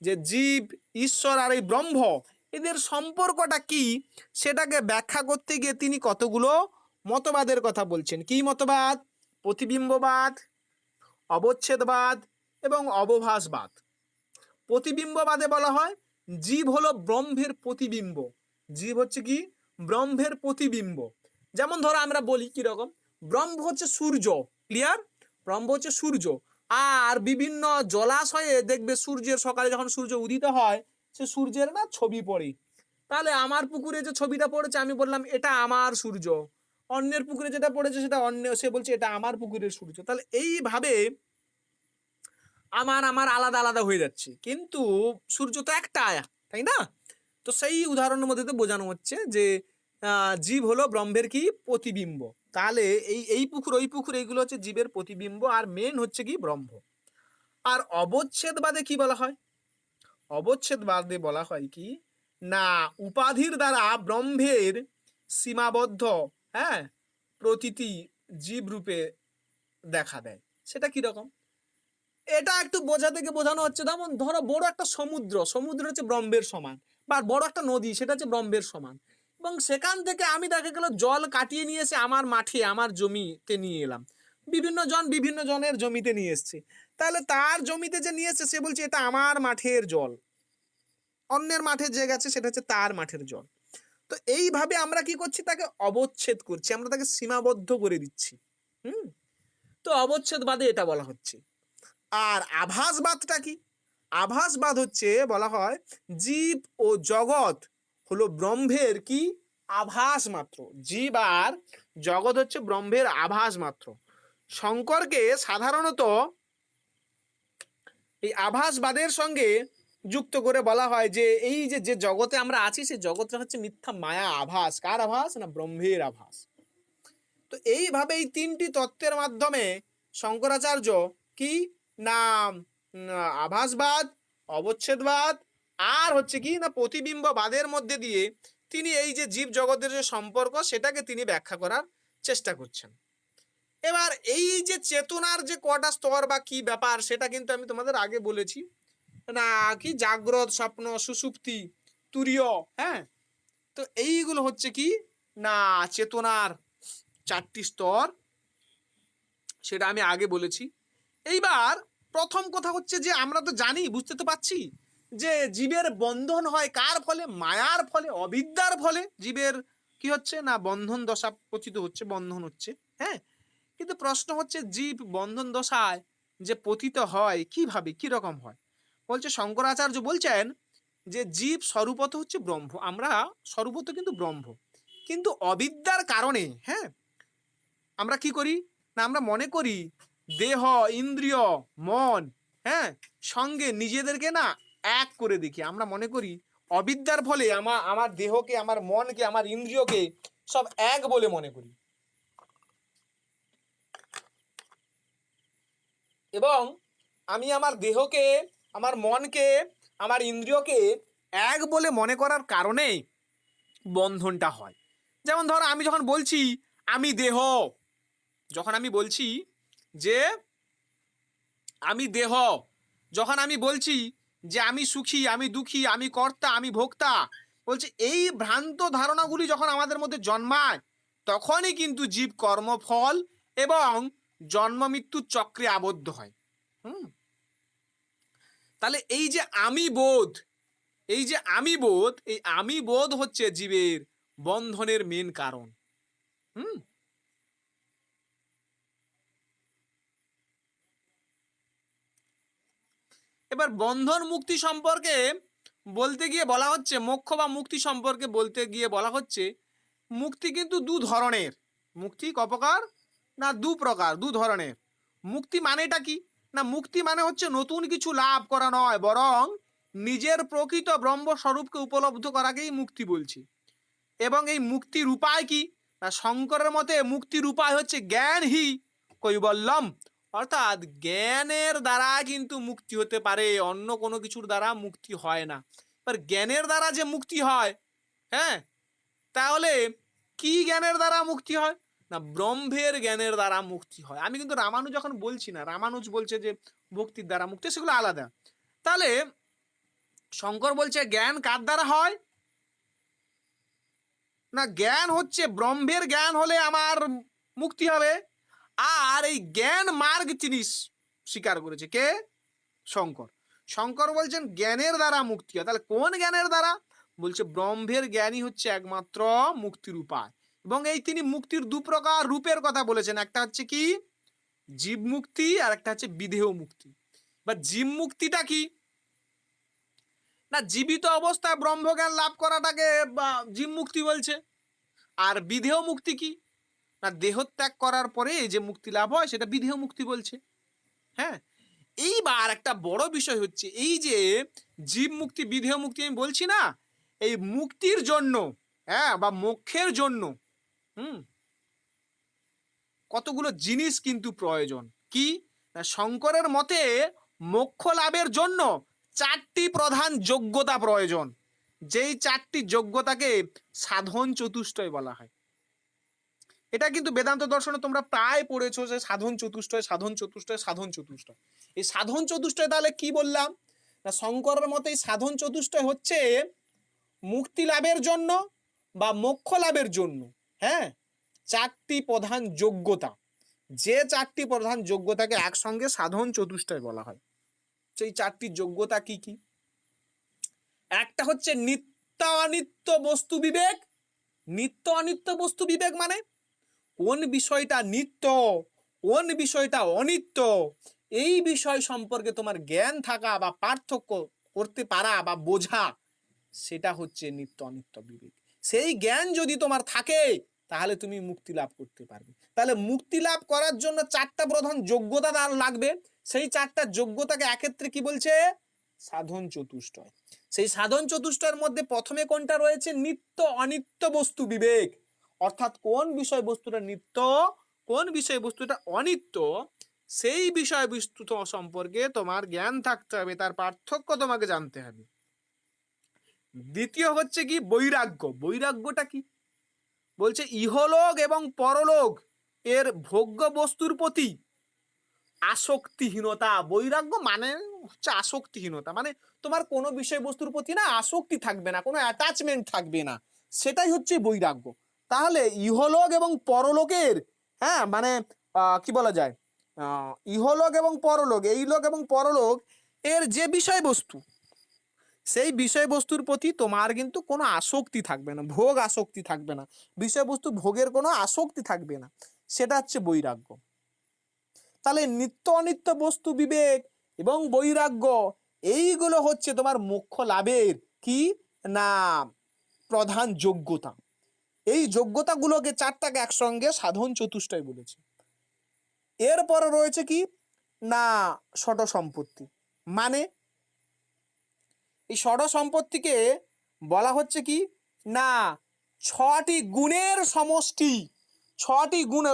[SPEAKER 1] যে জীব, ঈশ্বর আর এই ব্রহ্ম এদের সম্পর্কটা কি সেটাকে ব্যাখ্যা করতে গিয়ে তিনি কতগুলো মতবাদের কথা বলছেন। কি মতবাদ? প্রতিবিম্ববাদ, অবচ্ছেদবাদ এবং অবভাসবাদ। প্রতিবিম্ববাদে বলা হয় জীব হলো ব্রহ্মের প্রতিবিম্ব। জীব হচ্ছে কি ব্রহ্মের প্রতিবিম্ব। যেমন ধরো আমরা বলি কি রকম, ব্রহ্ম হচ্ছে সূর্য, ক্লিয়ার, ব্রহ্ম হচ্ছে সূর্য। আর বিভিন্ন জলাশয়ে দেখবে সূর্যের সকালে যখন সূর্য উদিত হয় সে সূর্যের না ছবি পড়ে। তাহলে আমার পুকুরে যে ছবিটা পড়েছে আমি বললাম এটা আমার সূর্য, অন্যের পুকুরে যেটা পড়েছে সেটা অন্য, সে বলছে এটা আমার পুকুরের সূর্য। তাহলে এইভাবে আমার আলাদা আলাদা হয়ে যাচ্ছে, কিন্তু সূর্য তো একটা, তাই না? তো সেই উদাহরণের মধ্যে তো বোঝানো হচ্ছে যে জীব হলো ব্রহ্মের কি প্রতিবিম্ব। তাহলে এই পুকুর ওই পুকুর এইগুলো হচ্ছে জীবের প্রতিবিম্ব, আর মেন হচ্ছে কি ব্রহ্ম। আর অবচ্ছেদবাদে কি বলা হয়? অবচ্ছেদবাদে বলা হয় কি না উপাধির দ্বারা ব্রহ্মের সীমাবদ্ধ, হ্যাঁ, প্রতীতি জীব রূপে দেখা দেয়। সেটা কি রকম? এটা একটু বোঝা থেকে বোঝানো হচ্ছে, যেমন ধরো বড় একটা সমুদ্র হচ্ছে ব্রহ্মের সমান, বা বড় একটা নদী সেটা হচ্ছে ব্রহ্মের সমান, এবং সেখান থেকে আমি দেখা গেল জল কাটিয়ে নিয়ে এসে আমার মাঠে আমার জমিতে নিয়ে এলাম। বিভিন্ন জনের জমিতে নিয়ে এসছে, তাহলে তার জমিতে যে নিয়ে এসছে সে বলছে এটা আমার মাঠের জল, অন্যের মাঠে যে গেছে সেটা হচ্ছে তার মাঠের জল। তো এইভাবে আমরা কি করছি, তাকে অবচ্ছেদ করছি, আমরা তাকে সীমাবদ্ধ করে দিচ্ছি। তো অবচ্ছেদবাদে এটা বলা হচ্ছে। আর আভাসবাদটা কি? আভাসবাদ হচ্ছে বলা হয় জীব ও জগৎ হলো ব্রহ্মের কি আভাস মাত্র। জীব আর জগৎ হচ্ছে ব্রহ্মের আভাস মাত্র। শঙ্করকে সাধারণত এই আভাসবাদের সঙ্গে যুক্ত করে বলা হয় যে এই যে জগতে আমরা আছি সেই জগৎটা হচ্ছে মিথ্যা মায়া আভাস। কার আভাস? না ব্রহ্মের আভাস। তো এইভাবে এই তিনটি তত্ত্বের মাধ্যমে শঙ্করাচার্য কি না আভাসবাদ, অবচ্ছেদবাদ আর হচ্ছে কি না প্রতিবিম্ববাদের মধ্যে দিয়ে তিনি এই যে জীব জগতের যে সম্পর্ক সেটাকে তিনি ব্যাখ্যা করার চেষ্টা করছেন। এবার এই যে চেতনার যে কটা স্তর বা কি ব্যাপার সেটা কিন্তু আমি তোমাদের আগে বলেছি না, কি জাগ্রত, স্বপ্ন, সুষুপ্তি, তুরীয়, হ্যাঁ। তো এইগুলো হচ্ছে কি না চেতনার চারটি স্তর, সেটা আমি আগে বলেছি। এইবার প্রথম কথা হচ্ছে যে আমরা তো জানি, বুঝতে তো পারছি যে জীবের বন্ধন হয় কার ফলে? মায়ার ফলে, অবিদ্যার ফলে জীবের কি হচ্ছে না বন্ধন দশা পতিত হচ্ছে, বন্ধন হচ্ছে, হ্যাঁ। কিন্তু প্রশ্ন হচ্ছে জীব বন্ধন দশায় যে পতিত হয় কিভাবে, কি রকম হয়? বলছে শঙ্করাচার্য বলছেন যে জীব স্বরূপত হচ্ছে ব্রহ্ম, আমরা স্বরূপত কিন্তু ব্রহ্ম, কিন্তু অবিদ্যার কারণে, হ্যাঁ, আমরা কি করি না আমরা মনে করি দেহ, ইন্দ্রিয়, মন, হ্যাঁ, সঙ্গে নিজেদেরকে না এক করে দেখি। আমরা মনে করি অবিদ্যার ফলে আমার দেহকে, আমার মনকে, আমার ইন্দ্রিয়কে সব এক বলে মনে করি, এবং আমি আমার দেহকে, আমার মনকে, আমার ইন্দ্রিয়কে এক বলে মনে করার কারণে বন্ধনটা হয়। যেমন ধরো আমি যখন বলছি আমি দেহ, যখন আমি বলছি যে আমি দেহ, যখন আমি বলছি যে আমি সুখী, আমি দুঃখী, আমি কর্তা, আমি ভোক্তা, বলছি এই ভ্রান্ত ধারণাগুলি যখন আমাদের মধ্যে জন্মায়, তখনই কিন্তু জীব কর্মফল এবং জন্ম মৃত্যুর চক্রে আবদ্ধ হয়। তাহলে এই যে আমি বোধ, এই যে আমি বোধ, এই আমি বোধ হচ্ছে জীবের বন্ধনের মেন কারণ। এবার বন্ধন মুক্তি সম্পর্কে বলতে গিয়ে বলা হচ্ছে, মোক্ষ বা মুক্তি সম্পর্কে বলতে গিয়ে বলা হচ্ছে, মুক্তি কিন্তু দু ধরনের। মুক্তি ক প্রকার? না দু প্রকার, দু ধরনের। মুক্তি মানেটা কি? না মুক্তি মানে হচ্ছে নতুন কিছু লাভ করা নয়, বরং নিজের প্রকৃত ব্রহ্ম স্বরূপকে উপলব্ধ করাকেই মুক্তি বলছি। এবং এই মুক্তির উপায় কি? না শঙ্করের মতে মুক্তির উপায় হচ্ছে জ্ঞান হি কৈবল্যম, অর্থাৎ জ্ঞানের দ্বারা কিন্তু মুক্তি হতে পারে, অন্য কোনো কিছুর দ্বারা মুক্তি হয় না। এবার জ্ঞানের দ্বারা যে মুক্তি হয়, হ্যাঁ, তাহলে কি জ্ঞানের দ্বারা মুক্তি হয়? না ব্রহ্মের জ্ঞানের দ্বারা মুক্তি হয়। আমি কিন্তু রামানুজ যখন বলছি না, রামানুজ বলছে যে ভক্তির দ্বারা মুক্তি, সেগুলো আলাদা। তাহলে শঙ্কর বলছে জ্ঞান কার দ্বারা হয়? না জ্ঞান হচ্ছে ব্রহ্মের জ্ঞান হলে আমার মুক্তি হবে। আর এই জ্ঞান মার্গ তিনি স্বীকার করেছে কে? শঙ্কর। শঙ্কর বলছেন জ্ঞানের দ্বারা মুক্তি হয়। তাহলে কোন জ্ঞানের দ্বারা? বলছে ব্রহ্মের জ্ঞানই হচ্ছে একমাত্র মুক্তির উপায়। এবং এই তিনি মুক্তির দু প্রকার রূপের কথা বলেছেন, একটা হচ্ছে কি জীব মুক্তি, আর একটা হচ্ছে বিধেয় মুক্তি। বা জীব মুক্তিটা কি? না জীবিত অবস্থায় ব্রহ্মজ্ঞান লাভ করাটাকে জীব মুক্তি বলছে। আর বিধেয় মুক্তি কি? না দেহত্যাগ করার পরে যে মুক্তি লাভ হয় সেটা বিধেয় মুক্তি বলছে। হ্যাঁ, এইবার একটা বড় বিষয় হচ্ছে এই যে জীব মুক্তি, বিধেয় মুক্তি আমি বলছি না, এই মুক্তির জন্য, হ্যাঁ, বা মোক্ষের জন্য কতগুলো জিনিস কিন্তু প্রয়োজন। কি? না শঙ্করের মতে মোক্ষ লাভের জন্য চারটি প্রধান যোগ্যতা প্রয়োজন, যেই চারটি যোগ্যতাকে সাধন চতুষ্টয় বলা হয়। এটা কিন্তু বেদান্ত দর্শনে তোমরা প্রায় পড়েছো যে সাধন চতুষ্টয়, সাধন চতুষ্টয়, সাধন চতুষ্টয়। এই সাধন চতুষ্টয় তাহলে কি বললাম? না শঙ্করের মতে এই সাধন চতুষ্টয় হচ্ছে মুক্তি লাভের জন্য বা মোক্ষ লাভের জন্য, হ্যাঁ, চারটি প্রধান যোগ্যতা। যে চারটি প্রধান যোগ্যতাকে একসঙ্গে সাধন চতুষ্টয় বলা হয়। সেই চারটি যোগ্যতা কি কি? একটা হচ্ছে নিত্য অনিত্য বস্তু বিবেক। নিত্য অনিত্য বস্তু বিবেক মানে কোন বিষয়টা নিত্য, কোন বিষয়টা অনিত্য, এই বিষয় সম্পর্কে তোমার জ্ঞান থাকা বা পার্থক্য করতে পারা বা বোঝা, সেটা হচ্ছে নিত্য অনিত্য বিবেক। সেই জ্ঞান যদি তোমার থাকে তাহলে তুমি মুক্তি লাভ করতে পারবে। তাহলে মুক্তি লাভ করার জন্য চারটা প্রধান যোগ্যতা তার লাগবে। সেই চারটা যোগ্যতাকে একত্রে কি বলছে? সাধন চতুষ্টয়। সেই সাধন চতুষ্টয়ের মধ্যে প্রথমে কোনটা রয়েছে? নিত্য অনিত্য বস্তু বিবেক। অর্থাৎ কোন বিষয় বস্তুটা নিত্য, কোন বিষয় বস্তুটা অনিত্য, সেই বিষয় বস্তু সম্পর্কে তোমার জ্ঞান থাকতে হবে, তার পার্থক্য তোমাকে জানতে হবে। দ্বিতীয় হচ্ছে কি বৈরাগ্য। বৈরাগ্যটা কি? বলছে ইহলোক এবং পরলোক এর ভোগ্য বস্তুর প্রতি আসক্তিহীনতা। বৈরাগ্য মানে হচ্ছে আসক্তিহীনতা, মানে তোমার কোনো বিষয়বস্তুর প্রতি না আসক্তি থাকবে না, কোনো অ্যাটাচমেন্ট থাকবে না, সেটাই হচ্ছে বৈরাগ্য। তাহলে ইহলোক এবং পরলোকের, হ্যাঁ, মানে কি বলা যায়, ইহলোক এবং পরলোক, এই লোক এবং পরলোক এর যে বিষয়বস্তু, সেই বিষয়বস্তুর প্রতি তোমার কিন্তু কোনো আসক্তি থাকবে না, ভোগ আসক্তি থাকবে না, বিষয়বস্তু ভোগের কোনো আসক্তি থাকবে না, সেটা হচ্ছে বৈরাগ্য। তাহলে নিত্য অনিত্য বস্তু বিবেক এবং বৈরাগ্য, এইগুলো হচ্ছে তোমার মোক্ষ লাভের কি না প্রধান যোগ্যতা। এই যোগ্যতাগুলোকে চারটাকে একসঙ্গে সাধন চতুষ্টয় বলেছে। এরপরে রয়েছে কি না ষট সম্পত্তি। মানে এই ষড় সম্পত্তিকে বলা হচ্ছে কি না ছটি গুণের সমষ্টি। ছটি গুণ,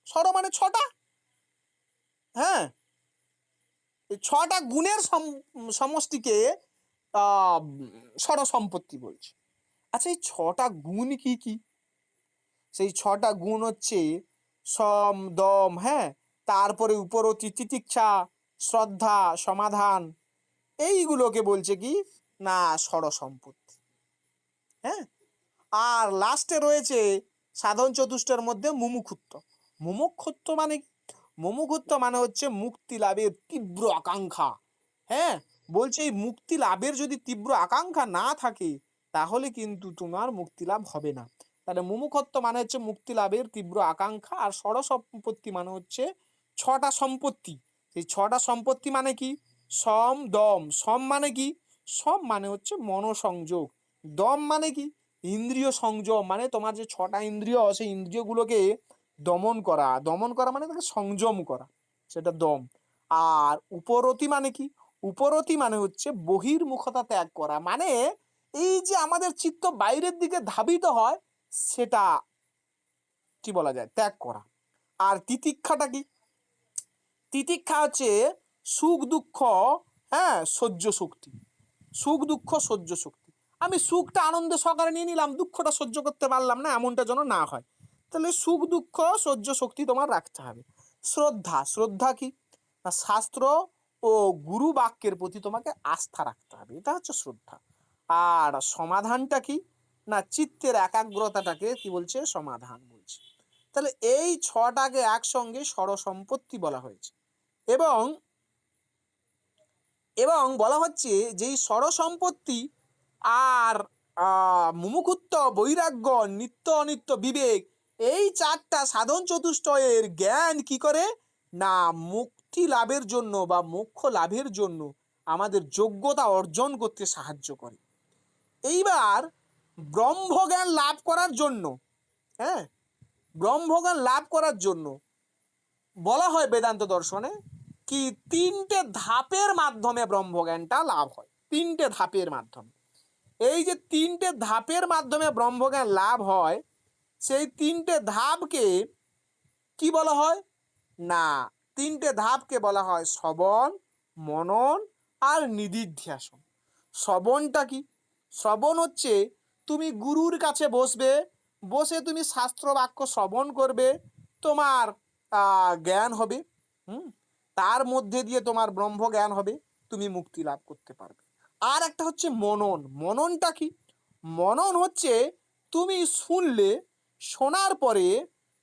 [SPEAKER 1] ষড় মানে ছটা, হ্যাঁ, এই ছটা গুণের সমষ্টিকে ষড় সম্পত্তি বলছে। আচ্ছা এই ছটা গুণ কি কি? সেই ছটা গুণ হচ্ছে সম, দম, হ্যাঁ, তারপরে উপরতি, তিতিক্ষা, শ্রদ্ধা, সমাধান, এইগুলোকে বলছে কি না ষড় সম্পত্তি। হ্যাঁ, আর লাস্টে রয়েছে সাধন চতুষ্টের মধ্যে মুমুক্ষুত্ব। মুমুক্ষুত্ব মানে কি? মুমুক্ষুত্ব মানে হচ্ছে মুক্তি লাভের তীব্র আকাঙ্ক্ষা। হ্যাঁ, বলছে এই মুক্তি লাভের যদি তীব্র আকাঙ্ক্ষা না থাকে তাহলে কিন্তু তোমার মুক্তি লাভ হবে না। তাহলে মুমুক্ষুত্ব মানে হচ্ছে মুক্তি লাভের তীব্র আকাঙ্ক্ষা। আর ষড় সম্পত্তি মানে হচ্ছে ছটা সম্পত্তি। সেই ছটা সম্পত্তি মানে কি? সম, দম। সম মানে কি? সম মানে হচ্ছে মনোসংযোগ। দম মানে কি? ইন্দ্রিয় সংযম, মানে তোমার যে ছটা ইন্দ্রিয় সেই ইন্দ্রিয়গুলোকে দমন করা। দমন করা মানে তাকে সংযম করা, সেটা দম। আর উপরতি মানে কি? উপরতি মানে হচ্ছে বহির্মুখতা ত্যাগ করা, মানে এই যে আমাদের চিত্ত বাইরের দিকে ধাবিত হয় সেটা কি বলা যায়, ত্যাগ করা। আর তিতিক্ষাটা কি? তিতিক্ষা হচ্ছে সুখ দুঃখ, হ্যাঁ, সহ্য শক্তি। সুখ দুঃখ সহ্য শক্তি। আমি সুখটা আনন্দ সহকারে নিয়ে নিলাম, দুঃখটা সহ্য করতে পারলাম না, এমনটা যেন না হয়। তাহলে সুখ দুঃখ সহ্য শক্তি তোমার রাখতে হবে। শ্রদ্ধা, শ্রদ্ধা কি না শাস্ত্র ও গুরু বাক্যের প্রতি তোমাকে আস্থা রাখতে হবে, এটা হচ্ছে শ্রদ্ধা। আর সমাধানটা কি না চিত্তের একাগ্রতাটাকে কি বলছে, সমাধান বলছে। তাহলে এই ছটাকে একসঙ্গে ষড়সম্পত্তি বলা হয়েছে। এবং এবং বলা হচ্ছে যে এই ষড় সম্পত্তি আর মুমুক্ষুত্ব, বৈরাগ্য, নিত্য অনিত্য, বিবেক, এই চারটা সাধন চতুষ্টয়ের জ্ঞান কি করে না মুক্তি লাভের জন্য বা মোক্ষ লাভের জন্য আমাদের যোগ্যতা অর্জন করতে সাহায্য করে। এইবার ব্রহ্মজ্ঞান লাভ করার জন্য, হ্যাঁ, ব্রহ্মজ্ঞান লাভ করার জন্য বলা হয় বেদান্ত দর্শনে কি তিনটে ধাপের মাধ্যমে ব্রহ্মজ্ঞানটা লাভ হয়। তিনটে ধাপের মাধ্যমে। এই যে তিনটে ধাপের মাধ্যমে ব্রহ্মজ্ঞান লাভ হয়, সেই তিনটে ধাপকে কি বলা হয় না তিনটে ধাপকে বলা হয় শ্রবণ, মনন আর নিদিধ্যাসন। শ্রবণটা কি? শ্রবণ হচ্ছে তুমি গুরুর কাছে বসবে, বসে তুমি শাস্ত্র বাক্য শ্রবণ করবে, তোমার জ্ঞান হবে। তার মধ্যে দিয়ে তোমার ব্রহ্ম জ্ঞান হবে, তুমি মুক্তি লাভ করতে পারবে। আর একটা হচ্ছে মনন। মননটা কি? মনন হচ্ছে তুমি শুনলে, শোনার পরে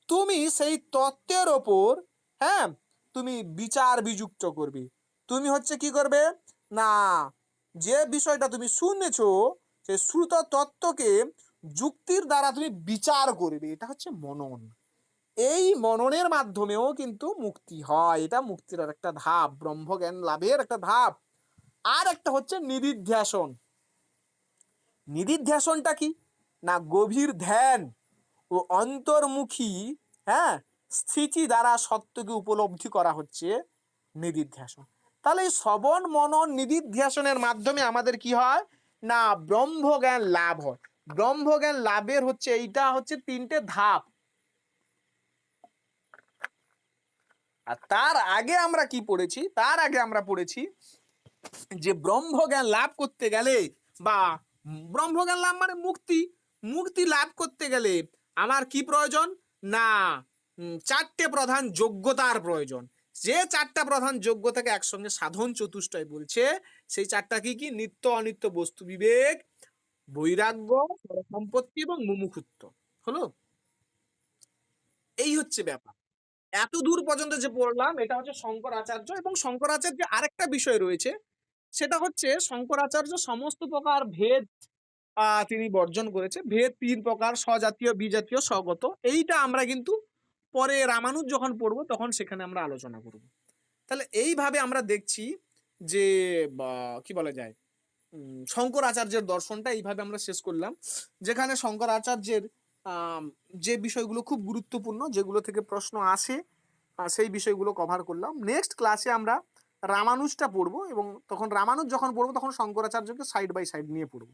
[SPEAKER 1] তুমি সেই তত্ত্বের ওপর, হ্যাঁ, তুমি বিচার বিযুক্ত করবে। তুমি হচ্ছে কি করবে না যে বিষয়টা তুমি শুনেছো সেই শ্রুত তত্ত্বকে যুক্তির দ্বারা তুমি বিচার করবে, এটা হচ্ছে মনন। এই মননের মাধ্যমেও কিন্তু মুক্তি হয়, এটা মুক্তির আর একটা ধাপ, ব্রহ্মজ্ঞান লাভের একটা ধাপ। আর একটা হচ্ছে নিদিধ্যাসন। নিদিধ্যাসনটা কি না গভীর ধ্যান ও অন্তর্মুখী, হ্যাঁ, স্থিতি দ্বারা সত্যকে উপলব্ধি করা হচ্ছে নিদিধ্যাসন। তাহলে এই শ্রবণ, মনন, নিদিধ্যাসনের মাধ্যমে আমাদের কি হয় না ব্রহ্মজ্ঞান লাভ হয়। ব্রহ্মজ্ঞান লাভের হচ্ছে এইটা হচ্ছে তিনটে ধাপ। আর তার আগে আমরা কি পড়েছি? তার আগে আমরা পড়েছি যে ব্রহ্মজ্ঞান লাভ করতে গেলে বা ব্রহ্মজ্ঞান লাভ মানে মুক্তি, মুক্তি লাভ করতে গেলে আমার কি প্রয়োজন না চারটে প্রধান যোগ্যতার প্রয়োজন। যে চারটা প্রধান যোগ্যতাকে একসঙ্গে সাধন চতুষ্টয় বলছে, সেই চারটা কি কি? নিত্য অনিত্য বস্তু বিবেক, বৈরাগ্য, সম্পত্তি এবং মুমুক্ষুত্ব। হলো, এই হচ্ছে ব্যাপার। এত দূর পর্যন্ত যে পড়লাম এটা হচ্ছে শঙ্করাচার্য। এবং শঙ্করাচার্য আরেকটা বিষয় রয়েছে, সেটা হচ্ছে শঙ্করাচার্য সমস্ত প্রকার ভেদ তিনি বর্জন করেছে। ভেদ তিন প্রকার, স্বজাতীয়, বিজাতীয়, স্বগত। এইটা আমরা কিন্তু পরে রামানুজ যখন পড়বো তখন সেখানে আমরা আলোচনা করব। তাহলে এইভাবে আমরা দেখছি যে কি বলা যায় শঙ্করাচার্যের দর্শনটা এইভাবে আমরা শেষ করলাম, যেখানে শঙ্করাচার্যের যে বিষয়গুলো খুব গুরুত্বপূর্ণ, যেগুলো থেকে প্রশ্ন আসে, সেই বিষয়গুলো কভার করলাম। নেক্সট ক্লাসে আমরা রামানুজটা পড়বো, এবং তখন রামানুজ যখন পড়বো তখন শঙ্করাচার্যকে সাইড বাই সাইড নিয়ে পড়বো।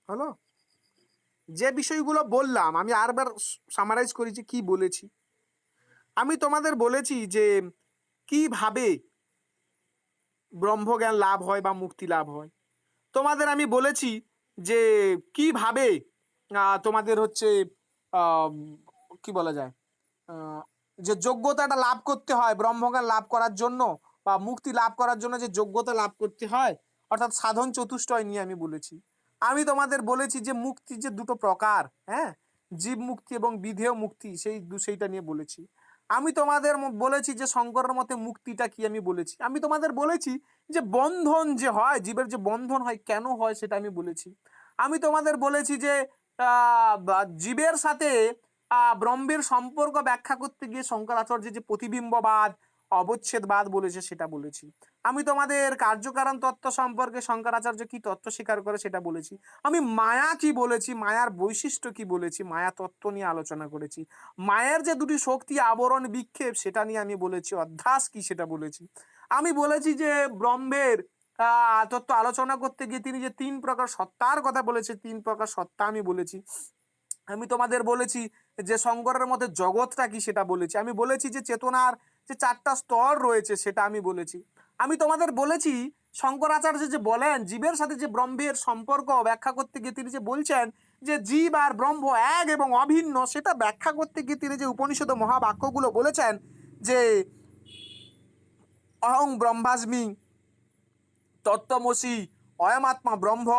[SPEAKER 1] হলো? যে বিষয়গুলো বললাম আমি আরবার সামারাইজ করেছি কি বলেছি। আমি তোমাদের বলেছি যে কিভাবে ব্রহ্মজ্ঞান লাভ হয় বা মুক্তি লাভ হয়। তোমাদের আমি বলেছি যে কিভাবে তোমাদের হচ্ছে কি বলা যায়, যে যোগ্যতাটা লাভ করতে হয় ব্রহ্মজ্ঞান লাভ করার জন্য বা মুক্তি লাভ করার জন্য, যে যোগ্যতা লাভ করতে হয়, অর্থাৎ সাধন চতুষ্টয় নিয়ে আমি বলেছি। আমি তোমাদের বলেছি যে মুক্তি যে দুটো প্রকার, হ্যাঁ, জীব মুক্তি এবং বিধেয় মুক্তি, সেইটা নিয়ে বলেছি। আমি তোমাদের বলেছি যে শঙ্করের মতে মুক্তিটা কি, আমি বলেছি। আমি তোমাদের বলেছি যে বন্ধন যে হয়, জীবের যে বন্ধন হয় কেন হয় সেটা আমি বলেছি। আমি তোমাদের বলেছি যে জীবের সাথে ব্রহ্মের সম্পর্ক ব্যাখ্যা করতে গিয়ে শঙ্করাচার্য যে প্রতিবিম্ববাদ অবচ্ছেদবাদ বলেছে সেটা বলেছি। আমি তোমাদের কার্যকারণ তত্ত্ব সম্পর্কে শঙ্করাচার্য কি তত্ত্ব স্বীকার করে সেটা বলেছি। আমি মায়া কি বলেছি, মায়ার বৈশিষ্ট্য কি বলেছি, মায়া তত্ত্ব নিয়ে আলোচনা করেছি। মায়ের যে দুটি শক্তি আবরণ বিক্ষেপ সেটা নিয়ে আমি বলেছি। অধ্যাস কি সেটা বলেছি। আমি বলেছি যে ব্রহ্মের তত্ত্ব আলোচনা করতে গিয়ে তিনি যে 3 প্রকার সত্তার কথা বলেছে, 3 প্রকার সত্তা আমি বলেছি। আমি তোমাদের বলেছি যে শঙ্করের মধ্যে জগৎটা কি সেটা বলেছি। আমি বলেছি যে চেতনার যে 4টা স্তর রয়েছে সেটা আমি বলেছি। আমি তোমাদের বলেছি শঙ্করাচার্য যে বলেন জীবের সাথে যে ব্রহ্মের সম্পর্ক ব্যাখ্যা করতে গিয়ে তিনি যে বলছেন যে জীব আর ব্রহ্ম এক এবং অভিন্ন, সেটা ব্যাখ্যা করতে গিয়ে তিনি যে উপনিষদ মহাবাক্যগুলো বলেছেন যে অহং ব্রহ্মাস্মি, তত্ত্বমসি, অয়মাত্মা ব্রহ্ম,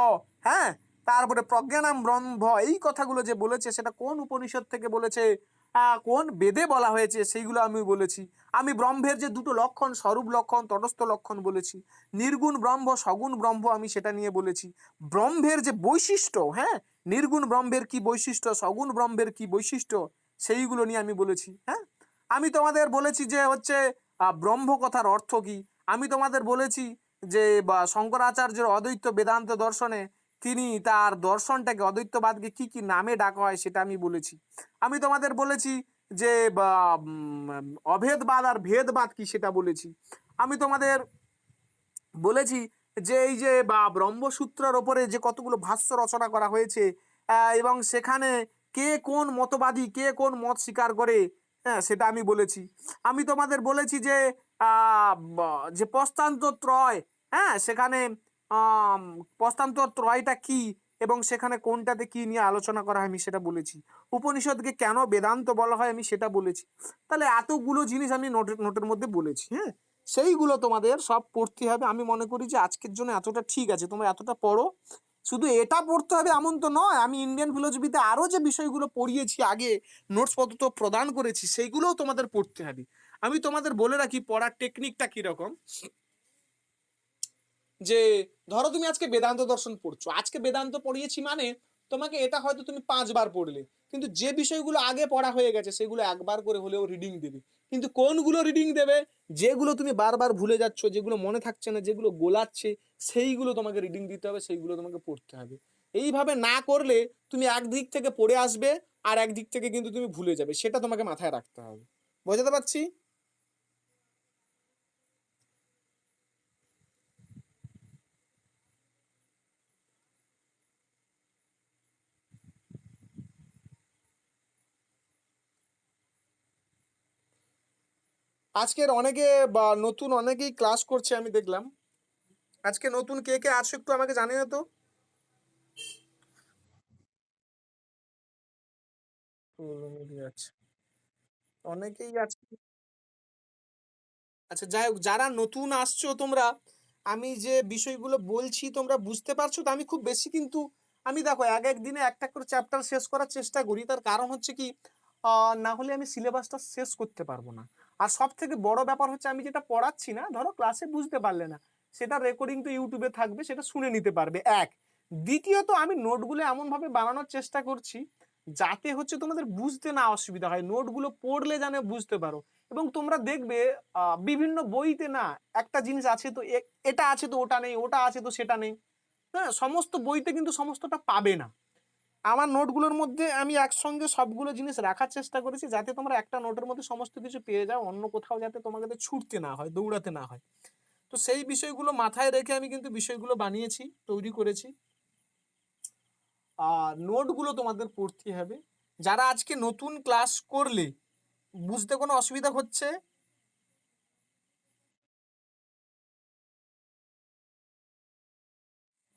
[SPEAKER 1] হ্যাঁ, তারপরে প্রজ্ঞানাম ব্রহ্ম, এই কথাগুলো যে বলেছে সেটা কোন উপনিষদ থেকে বলেছে, কোন বেদে বলা হয়েছে সেইগুলো আমি বলেছি। আমি ব্রহ্মের যে দুটো লক্ষণ, স্বরূপ লক্ষণ, তটস্থ লক্ষণ বলেছি। নির্গুণ ব্রহ্ম, সগুণ ব্রহ্ম আমি সেটা নিয়ে বলেছি। ব্রহ্মের যে বৈশিষ্ট্য, হ্যাঁ, নির্গুণ ব্রহ্মের কি বৈশিষ্ট্য, সগুণ ব্রহ্মের কি বৈশিষ্ট্য, সেইগুলো নিয়ে আমি বলেছি। হ্যাঁ, আমি তোমাদের বলেছি যে হচ্ছে ব্রহ্ম কথার অর্থ কি। আমি তোমাদের বলেছি যে শঙ্করাচার্যের অদ্বৈত বেদান্ত দর্শনে তিনি তার দর্শনটাকে, অদ্বৈতবাদকে কি কি নামে ডাকা হয় সেটা আমি বলেছি। আমি তোমাদের বলেছি যে অভেদবাদ আর ভেদবাদ কি সেটা বলেছি। আমি তোমাদের বলেছি যে এই যে ব্রহ্মসূত্রের ওপরে যে কতগুলো ভাষ্য রচনা করা হয়েছে, এবং সেখানে কে কোন মতবাদী, কে কোন মত স্বীকার করে, হ্যাঁ, সেটা আমি বলেছি। আমি তোমাদের বলেছি যে যে প্রস্তান্তর ত্রয়, হ্যাঁ, সেখানে প্রস্তান্তর ত্রয়টা কি এবং সেখানে কোনটাতে কি নিয়ে আলোচনা করা হয় আমি সেটা বলেছি। উপনিষদকে কেন বেদান্ত বলা হয় আমি সেটা বলেছি। তাহলে এতগুলো জিনিস আমি নোটের মধ্যে বলেছি। হ্যাঁ, সেইগুলো তোমাদের সব পড়তে হবে। আমি মনে করি যে আজকের জন্য এতটা ঠিক আছে, তোমরা এতটা পড়ো। শুধু এটা পড়তে হবে এমন তো নয়, আমি ইন্ডিয়ান ফিলোসফিতে আরো যে বিষয়গুলো পড়িয়েছি আগে, নোটস পত্র প্রদান করেছি, সেইগুলোও তোমাদের পড়তে হবে। আমি তোমাদের বলে রাখি পড়ার টেকনিকটা কিরকম। যে ধরো তুমি আজকে বেদান্ত দর্শন পড়ছো, আজকে বেদান্ত পড়িয়েছি মানে তোমাকে এটা হয়তো তুমি 5 বার পড়লে, কিন্তু যে বিষয়গুলো আগে পড়া হয়ে গেছে সেগুলো একবার করে হলেও রিডিং দেবে। কিন্তু কোনগুলো রিডিং দেবে, যেগুলো তুমি বারবার ভুলে যাচ্ছ, যেগুলো মনে থাকছে না, যেগুলো গোলাচ্ছে, সেইগুলো তোমাকে রিডিং দিতে হবে, সেইগুলো তোমাকে পড়তে হবে। এইভাবে না করলে তুমি একদিক থেকে পড়ে আসবে আর একদিক থেকে কিন্তু তুমি ভুলে যাবে, সেটা তোমাকে মাথায় রাখতে হবে। বোঝাতে পারছি? আজকের অনেকে নতুন অনেকেই ক্লাস করছে আমি দেখলাম। আজকে নতুন কে কে আছো একটু আমাকে জানিও তো। আচ্ছা, অনেকেই আছে। আচ্ছা, যাই হোক, যারা নতুন আসছো তোমরা, আমি যে বিষয়গুলো বলছি তোমরা বুঝতে পারছো তো? আমি খুব বেশি কিন্তু, আমি দেখো এক এক দিনে একটা করে চ্যাপ্টার শেষ করার চেষ্টা করি। তার কারণ হচ্ছে কি, না হলে আমি সিলেবাসটা শেষ করতে পারবো না। আর সব থেকে বড় ব্যাপার হচ্ছে আমি যেটা পড়াচ্ছি না, ধরো ক্লাসে বুঝতে পারলে না, সেটা রেকর্ডিং তো ইউটিউবে থাকবে, সেটা শুনে নিতে পারবে। এক, দ্বিতীয়ত আমি নোটগুলো এমন ভাবে বানানোর চেষ্টা করছি যাতে হচ্ছে তোমাদের বুঝতে না অসুবিধা হয়, নোটগুলো পড়লে যেন বুঝতে পারো। এবং তোমরা দেখবে বিভিন্ন বইতে না একটা জিনিস আছে তো এটা আছে তো ওটা নেই, ওটা আছে তো সেটা নেই, হ্যাঁ, সমস্ত বইতে কিন্তু সমস্তটা পাবে না। আমার নোটগুলোর মধ্যে আমি একসঙ্গে সবগুলো জিনিস রাখার চেষ্টা করেছি, যাতে তোমরা একটা নোটের মধ্যে সমস্ত কিছু পেয়ে যাও, অন্য কোথাও যাতে তোমাকে ছুটতে না হয়, দৌড়াতে না হয়। তো সেই বিষয়গুলো মাথায় রেখে আমি কিন্তু বিষয়গুলো বানিয়েছি, তৈরি করেছি। আর নোটগুলো তোমাদের পড়তে হবে। যারা আজকে নতুন ক্লাস করলে, বুঝতে কোনো অসুবিধা হচ্ছে?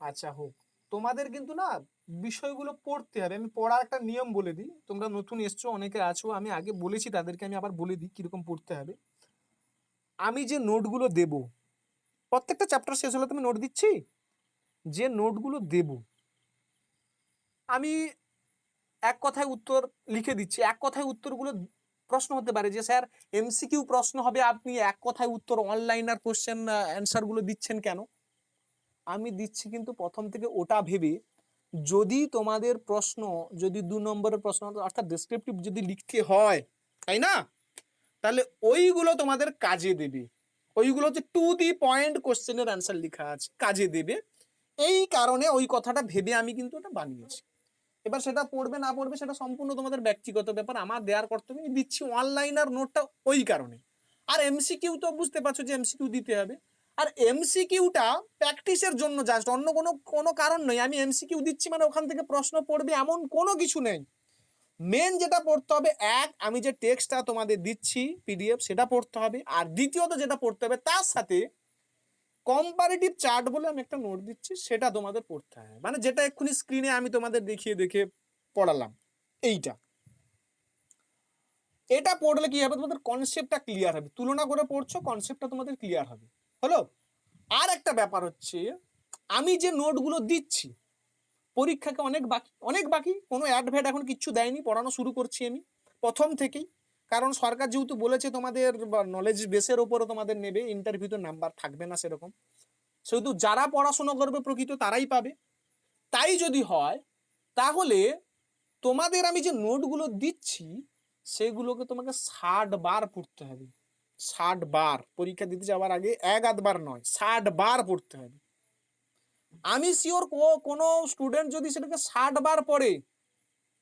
[SPEAKER 1] আচ্ছা, হোক। তোমাদের কিন্তু না বিষয়গুলো পড়তে হবে। আমি পড়ার একটা নিয়ম বলে দিই। তোমরা নতুন এসছো, অনেকে আছো, আমি আগে বলেছি তাদেরকে, আমি আবার বলে দিই কিরকম পড়তে হবে। আমি যে নোটগুলো দেব, প্রত্যেকটা চ্যাপ্টার শেষ হলে তুমি নোট দিচ্ছি, যে নোটগুলো দেব আমি এক কথায় উত্তর লিখে দিচ্ছি। এক কথায় উত্তরগুলো প্রশ্ন হতে পারে যে স্যার এমসিকিউ প্রশ্ন হবে, আপনি এক কথায় উত্তর অনলাইনার কোশ্চেন অ্যান্সার গুলো দিচ্ছেন কেন? আমি দিচ্ছি কিন্তু প্রথম থেকে ওটা ভেবে, যদি তোমাদের প্রশ্ন, যদি 2 নম্বরের প্রশ্ন অর্থাৎ ডেসক্রিপটিভ যদি লিখতে হয়, তাই না, তাহলে ওইগুলো তোমাদের কাজে দেবে। ওইগুলো হচ্ছে টু দি পয়েন্ট কোশ্চেনের অ্যান্সার লেখা আছে, কাজে দেবে। এই কারণে ওই কথাটা ভেবে আমি কিন্তু ওটা বানিয়েছি। এবার সেটা পড়বে না পড়বে সেটা সম্পূর্ণ তোমাদের ব্যক্তিগত ব্যাপার। আমার দেওয়ার কর্তব্য, আমি দিচ্ছি অনলাইনার নোটটা ওই কারণে। আর এমসিকিউ তো বুঝতে পারছো যে এমসিকিউ দিতে হবে। আর এমসিকিউটা প্র্যাকটিসের জন্য জাস্ট, অন্য কোনো কোনো কারণ নেই। আমি এমসিকিউ দিচ্ছি মানে ওখান থেকে প্রশ্ন পড়বে এমন কোনো কিছু নেই। মেন যেটা পড়তে হবে, এক, আমি যে টেক্সটটা তোমাদের দিচ্ছি পিডিএফ, সেটা পড়তে হবে। আর দ্বিতীয়ত যেটা পড়তে হবে, তার সাথে কম্পারেটিভ চার্ট বলে আমি একটা নোট দিচ্ছি, সেটা তোমাদের পড়তে হবে। মানে যেটা এক্ষুনি স্ক্রিনে আমি তোমাদের দেখিয়ে দেখে পড়ালাম, এইটা। এটা পড়লে কি হবে, তোমাদের কনসেপ্টটা ক্লিয়ার হবে। তুলনা করে পড়ছো, কনসেপ্টটা তোমাদের ক্লিয়ার হবে। হলো? আর একটা ব্যাপার হচ্ছে, আমি যে নোটগুলো দিচ্ছি, পরীক্ষাকে অনেক বাকি, অনেক বাকি, কোনো অ্যাডভেট এখন কিচ্ছু দেয়নি, পড়ানো শুরু করছি আমি প্রথম থেকেই। কারণ সরকার যেহেতু বলেছে তোমাদের নলেজ বেসের ওপরে তোমাদের নেবে, ইন্টারভিউতে নাম্বার থাকবে না সেরকম, সেহেতু যারা পড়াশোনা করবে প্রকৃত তারাই পাবে। তাই যদি হয়, তাহলে তোমাদের আমি যে নোটগুলো দিচ্ছি সেগুলোকে তোমাকে 60 বার পড়তে হবে। 60 বার, পরীক্ষা দিতে যাওয়ার আগে এক আধবার নয়, 60 বার পড়তে হবে। আমি শিওর কোনো স্টুডেন্ট যদি সেটাকে 60 বার পড়ে,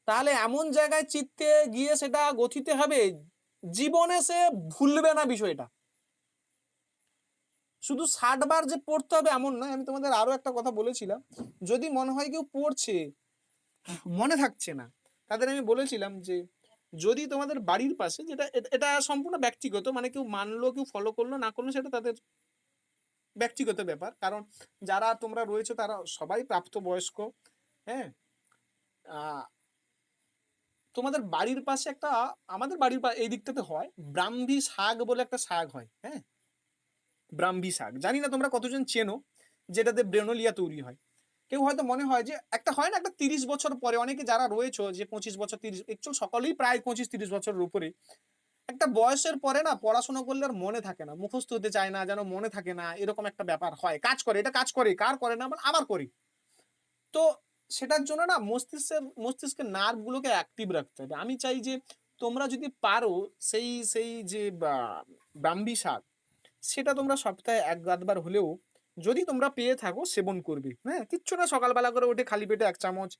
[SPEAKER 1] তাহলে এমন জায়গায় চিত্তে গিয়ে সেটা গঠিতে হবে, জীবনে সে ভুলবে না বিষয়টা। শুধু 60 বার যে পড়তে হবে এমন নয়। আমি তোমাদের আরো একটা কথা বলেছিলাম, যদি মনে হয় কেউ পড়ছে মনে থাকছে না, তাদের আমি বলেছিলাম যে যদি তোমাদের বাড়ির পাশে, যেটা এটা সম্পূর্ণ ব্যক্তিগত, মানে কেউ মানলো কেউ ফলো করলো না করলো সেটা তাদের ব্যক্তিগত ব্যাপার। কারণ যারা তোমরা রয়েছে তারা সবাই প্রাপ্তবয়স্ক। হ্যাঁ, তোমাদের বাড়ির পাশে একটা, আমাদের বাড়ির এই দিকটাতে হয় ব্রাহ্মী শাক বলে একটা শাক হয়। হ্যাঁ, ব্রাহ্মী শাক, জানি না তোমরা কতজন চেনো, যেটাতে ব্রেনোলিয়া তৈরি হয়। কেউ হয়তো মনে হয় যে একটা হয় না, একটা 30 বছর পরে, অনেকে যারা রয়েছে যে 25 বছর 30, একচুয়াল সকলেই প্রায় 25-30 বছরের উপরে, একটা বয়সের পরে না পড়াশোনা করলে আর মনে থাকে না, মুখস্থ হতে চায় না, যেন মনে থাকে না, এরকম একটা ব্যাপার হয়। কাজ করে, এটা কাজ করে, কার করে না, আমার করি। তো সেটার জন্য না মস্তিষ্কের নার্ভ গুলোকে অ্যাক্টিভ রাখতে হবে। আমি চাই যে তোমরা যদি পারো, সেই সেই যে ব্রাহ্মী শাক, সেটা তোমরা সপ্তাহে এক আধবার হলেও যদি তোমরা পেয়ে থাকো সেবন করবে। হ্যাঁ, কিচ্ছু না, সকালবেলা করে উঠে খালি পেটে 1 চামচ,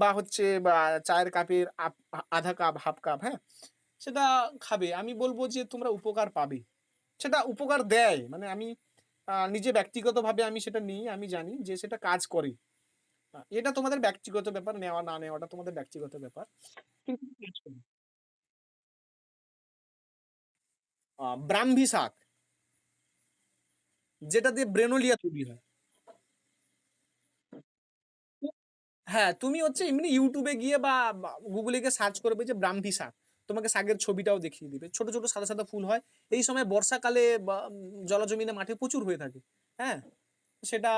[SPEAKER 1] বা হচ্ছে বা চায়ের কাপের আধা কাপ, হাফ কাপ, হ্যাঁ, সেটা খাবে। আমি বলবো যে তোমরা উপকার পাবে, সেটা উপকার দেয়। মানে আমি নিজে ব্যক্তিগতভাবে আমি সেটা নিই, আমি জানি যে সেটা কাজ করে। এটা তোমাদের ব্যক্তিগত ব্যাপার, নেওয়া না নেওয়াটা তোমাদের ব্যক্তিগত ব্যাপার। কিন্তু ব্রাহ্মী শাক, যেটা দিয়ে ব্রেনোলিয়া তৈরি হয়। হ্যাঁ, তুমি হচ্ছে এমনি ইউটিউবে গিয়ে বা গুগলে গিয়ে সার্চ করবে যে ব্রাহ্মী শাক, তোমাকে শাকের ছবিটাও দেখিয়ে দিবে। ছোট ছোট সাদা সাদা ফুল হয়, এই সময় বর্ষাকালে জলজমিনে মাঠে প্রচুর হয়ে থাকে। হ্যাঁ, সেটা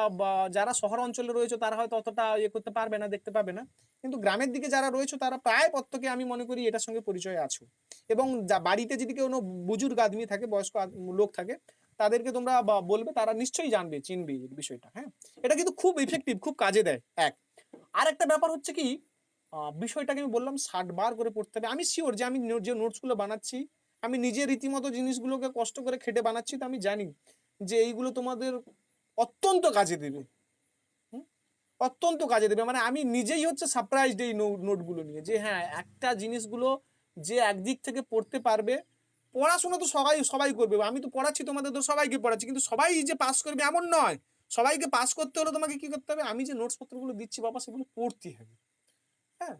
[SPEAKER 1] যারা শহর অঞ্চলে রয়েছে তারা হয়তো অতটা ইয়ে করতে পারবে না, দেখতে পাবে না। কিন্তু গ্রামের দিকে যারা রয়েছে তারা প্রায় প্রত্যেকে আমি মনে করি এটার সঙ্গে পরিচয় আছো। এবং বাড়িতে যদি কোনো বুজুর্গ আদমি থাকে, বয়স্ক লোক থাকে, তাদেরকে তোমরা বলবে, তারা নিশ্চয়ই জানবে, চিনবে এই বিষয়টা। হ্যাঁ, এটা কিন্তু খুব ইফেক্টিভ, খুব কাজে দেয়। এক, আর একটা ব্যাপার হচ্ছে কি, বিষয়টাকে আমি বললাম 60 বার করে পড়তে হবে। আমি শিওর যে আমি যে নোটস গুলো বানাচ্ছি, আমি নিজে রীতিমতো জিনিসগুলোকে কষ্ট করে খেটে বানাচ্ছি, তো আমি জানি যে এইগুলো তোমাদের অত্যন্ত কাজে দেবে। অত্যন্ত কাজে দেবে। মানে আমি নিজেই হচ্ছে সারপ্রাইজড এই নোটগুলো নিয়ে, যে হ্যাঁ, একটা জিনিসগুলো যে একদিক থেকে পড়তে পারবে, পড়াশোনা তো সবাই সবাই করবে। আমি তো পড়াচ্ছি, তোমাদের তো সবাইকে পড়াচ্ছি, কিন্তু সবাই যে পাস করবে এমন নয়। সবাইকে পাস করতে হলে তোমাকে কি করতে হবে? আমি যে নোটস পত্রগুলো দিচ্ছি বাবা, সেগুলো পড়তে হবে। হ্যাঁ,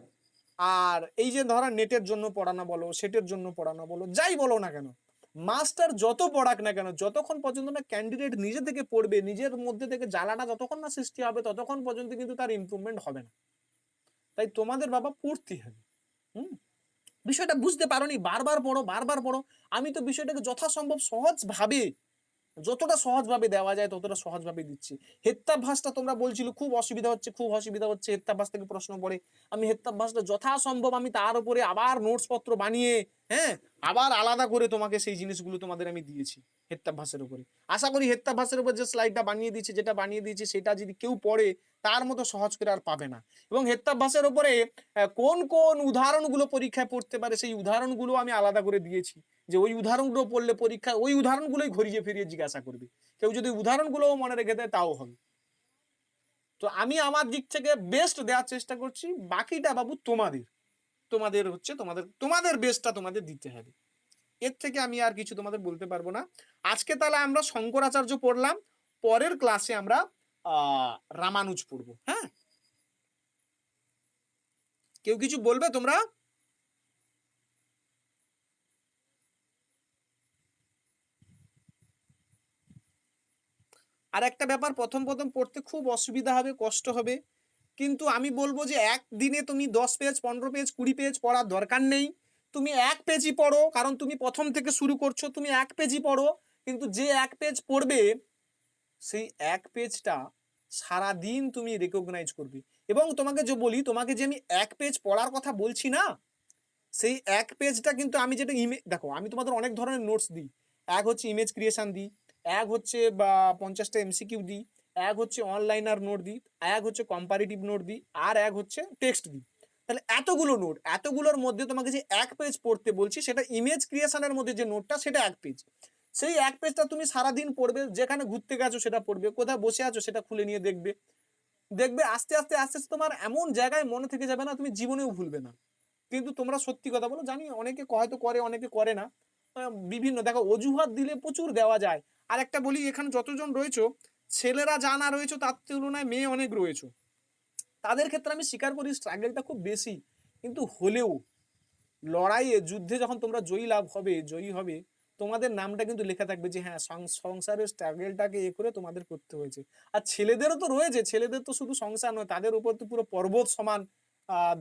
[SPEAKER 1] আর এই যে ধরা নেটের জন্য পড়ানো বলো, সেটের জন্য পড়ানো বলো, যাই বলো না কেন, মাস্টার যত পড়াক না কেন, যতক্ষণ পর্যন্ত না ক্যান্ডিডেট নিজে থেকে পড়বে, নিজের মধ্যে থেকে জ্বালাটা যতক্ষণ না সৃষ্টি হবে, ততক্ষণ পর্যন্ত কিন্তু তার ইমপ্রুভমেন্ট হবে না। তাই তোমাদের বাবা পড়তে হবে। হুম, বিষয়টা বুঝতে পারোনি, বারবার পড়ো, বারবার পড়ো। আমি তো বিষয়টাকে যথাসম্ভব সহজ ভাবে, যতটা সহজভাবে দেওয়া যায় ততটা সহজভাবে দিচ্ছি। হেত্যাভ্যাসটা তোমরা বলছিল খুব অসুবিধা হচ্ছে, খুব অসুবিধা হচ্ছে, হেত্যাভ্যাস থেকে প্রশ্ন পড়ে। আমি হেত্যাভ্যাসটা যথাসম্ভব আমি তার উপরে আবার নোটস পত্র বানিয়ে, হ্যাঁ, আবার আলাদা করে তোমাকে সেই জিনিসগুলো তোমাদের আমি দিয়েছি হেত্যাভ্যাসের উপরে। আশা করি হেত্যাভ্যাসের উপর যে স্লাইডটা বানিয়ে দিয়েছি, যেটা বানিয়ে দিয়েছি, সেটা যদি কেউ পড়ে তার মতো সহজ করে আর পাবে না। এবং হেত্যাভ্যাসের উপরে কোন কোন উদাহরণগুলো পরীক্ষায় পড়তে পারে সেই উদাহরণগুলো আমি আলাদা করে দিয়েছি, যে ওই উদাহরণগুলো পড়লে পরীক্ষা ওই উদাহরণগুলোই ঘুরিয়ে ফিরিয়ে জিজ্ঞাসা করবে। কেউ যদি উদাহরণগুলোও মনে রেখে দেয় তাও হবে। তো আমি আমার দিক থেকে বেস্ট দেওয়ার চেষ্টা করছি, বাকিটা বাবু তোমাদের, তোমাদের হচ্ছে তোমাদের তোমাদের বেস্টটা তোমাদের দিতে হবে। এর থেকে আমি আর কিছু তোমাদের বলতে পারবো না। আজকে তাহলে আমরা শঙ্করাচার্য পড়লাম, পরের ক্লাসে আমরা রামানুজ পড়বো। হ্যাঁ, কেউ কিছু বলবে তোমরা? আর একটা ব্যাপার, প্রথম প্রথম পড়তে খুব অসুবিধা হবে, কষ্ট হবে, কিন্তু আমি বলবো যে একদিনে তুমি 10 পেজ, 15 পেজ, 20 পেজ পড়ার দরকার নেই। তুমি 1 পেজই পড়ো, কারণ তুমি প্রথম থেকে শুরু করছো, তুমি 1 পেজই পড়ো। কিন্তু যে 1 পেজ পড়বে, সেই 1 পেজটা সারাদিন তুমি রেকগনাইজ করবে। এবং তোমাকে যে বলি, তোমাকে যে আমি 1 পেজ পড়ার কথা বলছি না, সেই 1 পেজটা কিন্তু আমি যেটা দেখো, আমি তোমাদের অনেক ধরনের নোটস দিই। এক হচ্ছে ইমেজ ক্রিয়েশন দিই, এক হচ্ছে বা 50টা এমসিকিউ দিই, এক হচ্ছে অনলাইনার নোট দিই, এক হচ্ছে কম্পারিটিভ নোট দিই, আর এক হচ্ছে টেক্সট দিই। তাহলে এতগুলো নোট, এতগুলোর মধ্যে তোমাকে যে 1 পেজ পড়তে বলছি, সেটা ইমেজ ক্রিয়েশনের মধ্যে যে নোটটা, সেটা 1 পেজ। সেই 1 পেজটা তুমি সারাদিন পড়বে, যেখানে ঘুরতে গেছো সেটা পড়বে, কোথায় বসে আছো সেটা খুলে নিয়ে দেখবে। দেখবে আস্তে আস্তে আস্তে আস্তে তোমার এমন জায়গায় মনে থেকে যাবে না, তুমি জীবনেও ভুলবে না। কিন্তু তোমরা সত্যি কথা বলো, জানি অনেকে হয়তো করে, অনেকে করে না। বিভিন্ন দেখো অজুহাত দিলে প্রচুর দেওয়া যায়। আর একটা বলি, এখানে যতজন রয়েছো, ছেলেরা যা না রয়েছে তার তুলনায় মেয়ে অনেক রয়েছে। তাদের ক্ষেত্রে আমি স্বীকার করি স্ট্রাগলটা খুব বেশি, কিন্তু হলেও লড়াইয়ে, যুদ্ধে যখন তোমরা জয়ী হবে, তোমাদের নামটা কিন্তু লেখা থাকবে যে হ্যাঁ, সংসারের স্ট্রাগলটাকে করে তোমাদের করতে হয়েছে। আর ছেলেদেরও তো রয়েছে, ছেলেদের তো শুধু সংসার নয়, তাদের উপর তো পুরো পর্বত সমান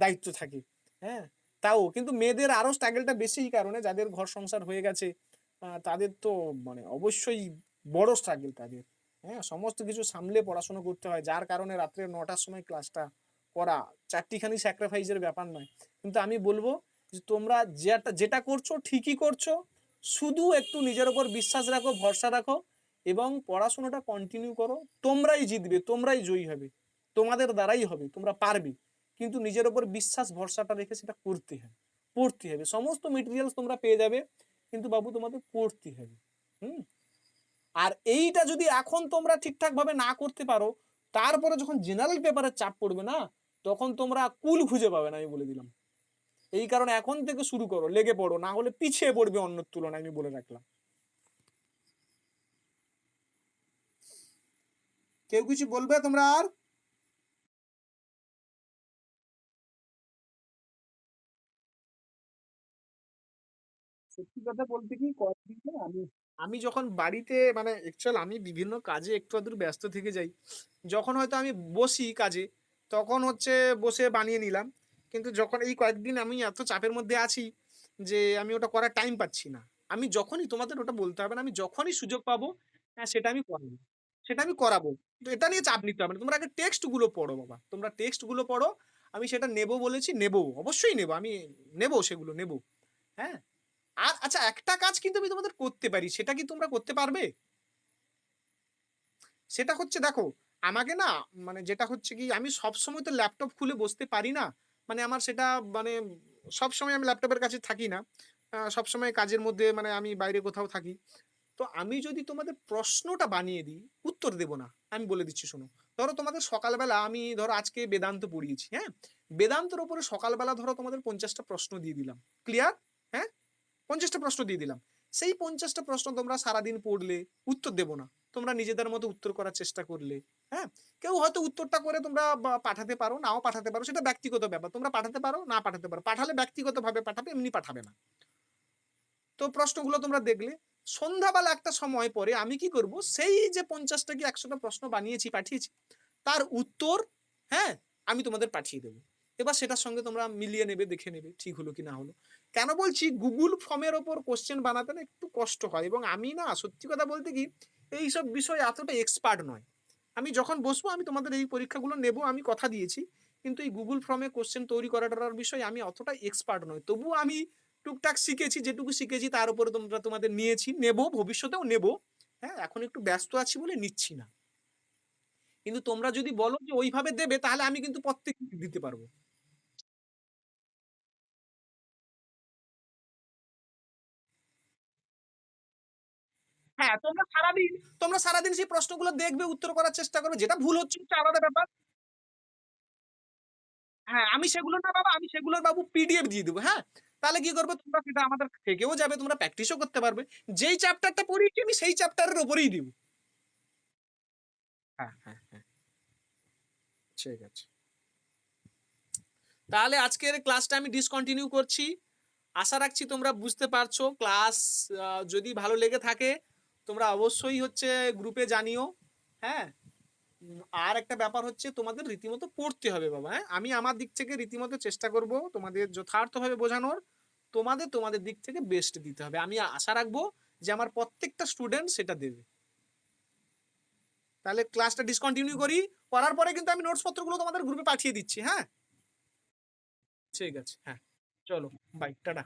[SPEAKER 1] দায়িত্ব থাকে। হ্যাঁ, তাও কিন্তু মেয়েদের আরো স্ট্রাগলটা বেশি, কারণে যাদের ঘর সংসার হয়ে গেছে, তাদের তো মানে অবশ্যই বড় স্ট্রাগল তাদের। হ্যাঁ, সমস্ত কিছু সামলে পড়াশোনা করতে হয়, যার কারণে রাত্রে 9টার সময় ক্লাসটা করা চারটিখানি স্যাক্রিফাইসের ব্যাপার নয়। কিন্তু আমি বলবো যে তোমরা যেটা করছো ঠিকই করছো, শুধু একটু নিজের উপর বিশ্বাস রাখো, ভরসা রাখো, এবং পড়াশোনাটা কন্টিনিউ করো। তোমরাই জিতবে, তোমরাই জয়ী হবে, তোমাদের দ্বারাই হবে, তোমরা পারবে। কিন্তু নিজের উপর বিশ্বাস ভরসাটা রেখে সেটা করতে হবে, পড়তে হবে। সমস্ত মেটেরিয়ালস তোমরা পেয়ে যাবে, কিন্তু বাবু তোমাদের পড়তে হবে। হুম, আর এইটা যদি এখন তোমরা ঠিকঠাক ভাবে না করতে পারো, তারপরে যখন জেনারেল পেপারের চাপ পড়বে না, তখন তোমরা কুল খুঁজে পাবে না, আমি বলে দিলাম। এই কারণে এখন থেকে শুরু করো, লেগে পড়ো, না হলে পিছিয়ে পড়বে অন্যের তুলনায়, আমি বলে রাখলাম। কেউ কিছু বলবে তোমরা আর? সত্যি কথা বলতে কি, কয়েকদিন না আমি আমি যখন বাড়িতে মানে অ্যাকচুয়াল আমি বিভিন্ন কাজে একটু আধটু ব্যস্ত থেকে যাই, যখন হয়তো আমি বসি কাজে, তখন হচ্ছে বসে বানিয়ে নিলাম। কিন্তু যখন এই কয়েকদিন আমি এত চাপের মধ্যে আছি যে আমি ওটা করার টাইম পাচ্ছি না। আমি যখনই, তোমাদের ওটা বলতে হবে না, আমি যখনই সুযোগ পাবো, হ্যাঁ, সেটা আমি করাবো, সেটা আমি করাবো। তো এটা নিয়ে চাপ নিতে হবে না, তোমরা আগে টেক্সট গুলো পড়ো বাবা, তোমরা টেক্সট গুলো পড়ো। আমি সেটা নেবো বলেছি, নেবো, অবশ্যই নেবো, আমি নেবো, সেগুলো নেবো। হ্যাঁ, আর আচ্ছা, একটা কাজ কিন্তু আমি তোমাদের করতে পারি, সেটা কি তোমরা করতে পারবে? সেটা হচ্ছে দেখো, আমাকে না, মানে যেটা হচ্ছে কি, আমি সবসময় তো ল্যাপটপ খুলে বসতে পারি না। মানে আমার সেটা মানে সবসময় আমি ল্যাপটপের কাছে থাকি না। সবসময় কাজের মধ্যে, মানে আমি বাইরে কোথাও থাকি। তো আমি যদি তোমাদের প্রশ্নটা বানিয়ে দিই, উত্তর দেব না, আমি বলে দিচ্ছি শোনো। ধরো তোমাদের সকালবেলা আমি ধরো আজকে বেদান্ত পড়িয়েছি, হ্যাঁ, বেদান্তের উপরে সকালবেলা ধরো তোমাদের 50টা প্রশ্ন দিয়ে দিলাম, ক্লিয়ার? হ্যাঁ, 50টা প্রশ্ন দিয়ে দিলাম। সেই 50টা প্রশ্ন তোমরা সারাদিন পড়লে, উত্তর দেবো না, তোমরা নিজেদের মতো উত্তর করার চেষ্টা করলে, হ্যাঁ, কেউ হয়তো উত্তরটা করে তোমরা পাঠাতে পারো, নাও পাঠাতে পারো, সেটা ব্যক্তিগত ব্যাপার, তোমরা পাঠাতে পারো, না পাঠাতে পারো, পাঠালে ব্যক্তিগত ভাবে পাঠাবে, এমনি পাঠাবে না। তো প্রশ্নগুলো তোমরা দেখলে, সন্ধ্যাবেলা একটা সময় পরে আমি কি করব, সেই যে 50টা কি 100টা প্রশ্ন বানিয়েছি, পাঠিয়েছি, তার উত্তর, হ্যাঁ, আমি তোমাদের পাঠিয়ে দেবো। এবার সেটার সঙ্গে তোমরা মিলিয়ে নেবে, দেখে নেবে ঠিক হলো কি না হলো। কেন বলছি, গুগল ফর্মের ওপর কোশ্চেন বানাতে না একটু কষ্ট হয়, এবং আমি না সত্যি কথা বলতে কি এইসব বিষয়ে এতটা এক্সপার্ট নয়। আমি যখন বসবো আমি তোমাদের এই পরীক্ষাগুলো নেব, আমি কথা দিয়েছি, কিন্তু এই গুগল ফর্মে কোশ্চেন তৈরি করাটার বিষয়ে আমি অতটা এক্সপার্ট নয়। তবু আমি টুকটাক শিখেছি, যেটুকু শিখেছি তার উপরে তোমরা তোমাদের নিয়েছি, নেব, ভবিষ্যতেও নেব। হ্যাঁ, এখন একটু ব্যস্ত আছি বলে নিচ্ছি না, কিন্তু তোমরা যদি বলো যে ওইভাবে দেবে, তাহলে আমি কিন্তু প্রত্যেক দিতে পারবো। হ্যাঁ, তোমরা সারাদিন সেই প্রশ্নগুলো দেখবে, উত্তর করার চেষ্টা করবে, যেটা ভুল হচ্ছে হচ্ছে আলাদা ব্যাপার। হ্যাঁ, আমি সেগুলো না বাবা, আমি সেগুলোর বাবু পিডিএফ দিয়ে দেবো, হ্যাঁ, তাহলে কি করবে তোমরা, সেটা আমাদের থেকেও যাবে, তোমরা প্র্যাকটিসও করতে পারবে। যেই চ্যাপ্টারটা পড়িয়েছি আমি সেই চ্যাপ্টারের উপরেই দিব। হ্যাঁ, হ্যাঁ, হ্যাঁ, ঠিক আছে। তাহলে আজকের ক্লাসটা আমি ডিসকন্টিনিউ করছি। আশা রাখছি তোমরা বুঝতে পারছো। ক্লাস যদি ভালো লেগে থাকে তোমরা অবশ্যই হচ্ছে গ্রুপে জানিও, হ্যাঁ। আর একটা ব্যাপার হচ্ছে, তোমাদের রীতিমতো পড়তে হবে বাবা, হ্যাঁ, আমি আমার দিক থেকে রীতিমতো চেষ্টা করব তোমাদের যথার্থভাবে বোঝানোর, তোমাদের তোমাদের দিক থেকে বেস্ট দিতে হবে। আমি আশা রাখবো যে আমার প্রত্যেকটা স্টুডেন্ট সেটা দেবে। তাহলে ক্লাসটা ডিসকন্টিনিউ করি, করার পরে কিন্তু আমি নোটস পত্রগুলো তোমাদের গ্রুপে পাঠিয়ে দিচ্ছি, হ্যাঁ। ঠিক আছে, হ্যাঁ, চলো, বাই, টাটা।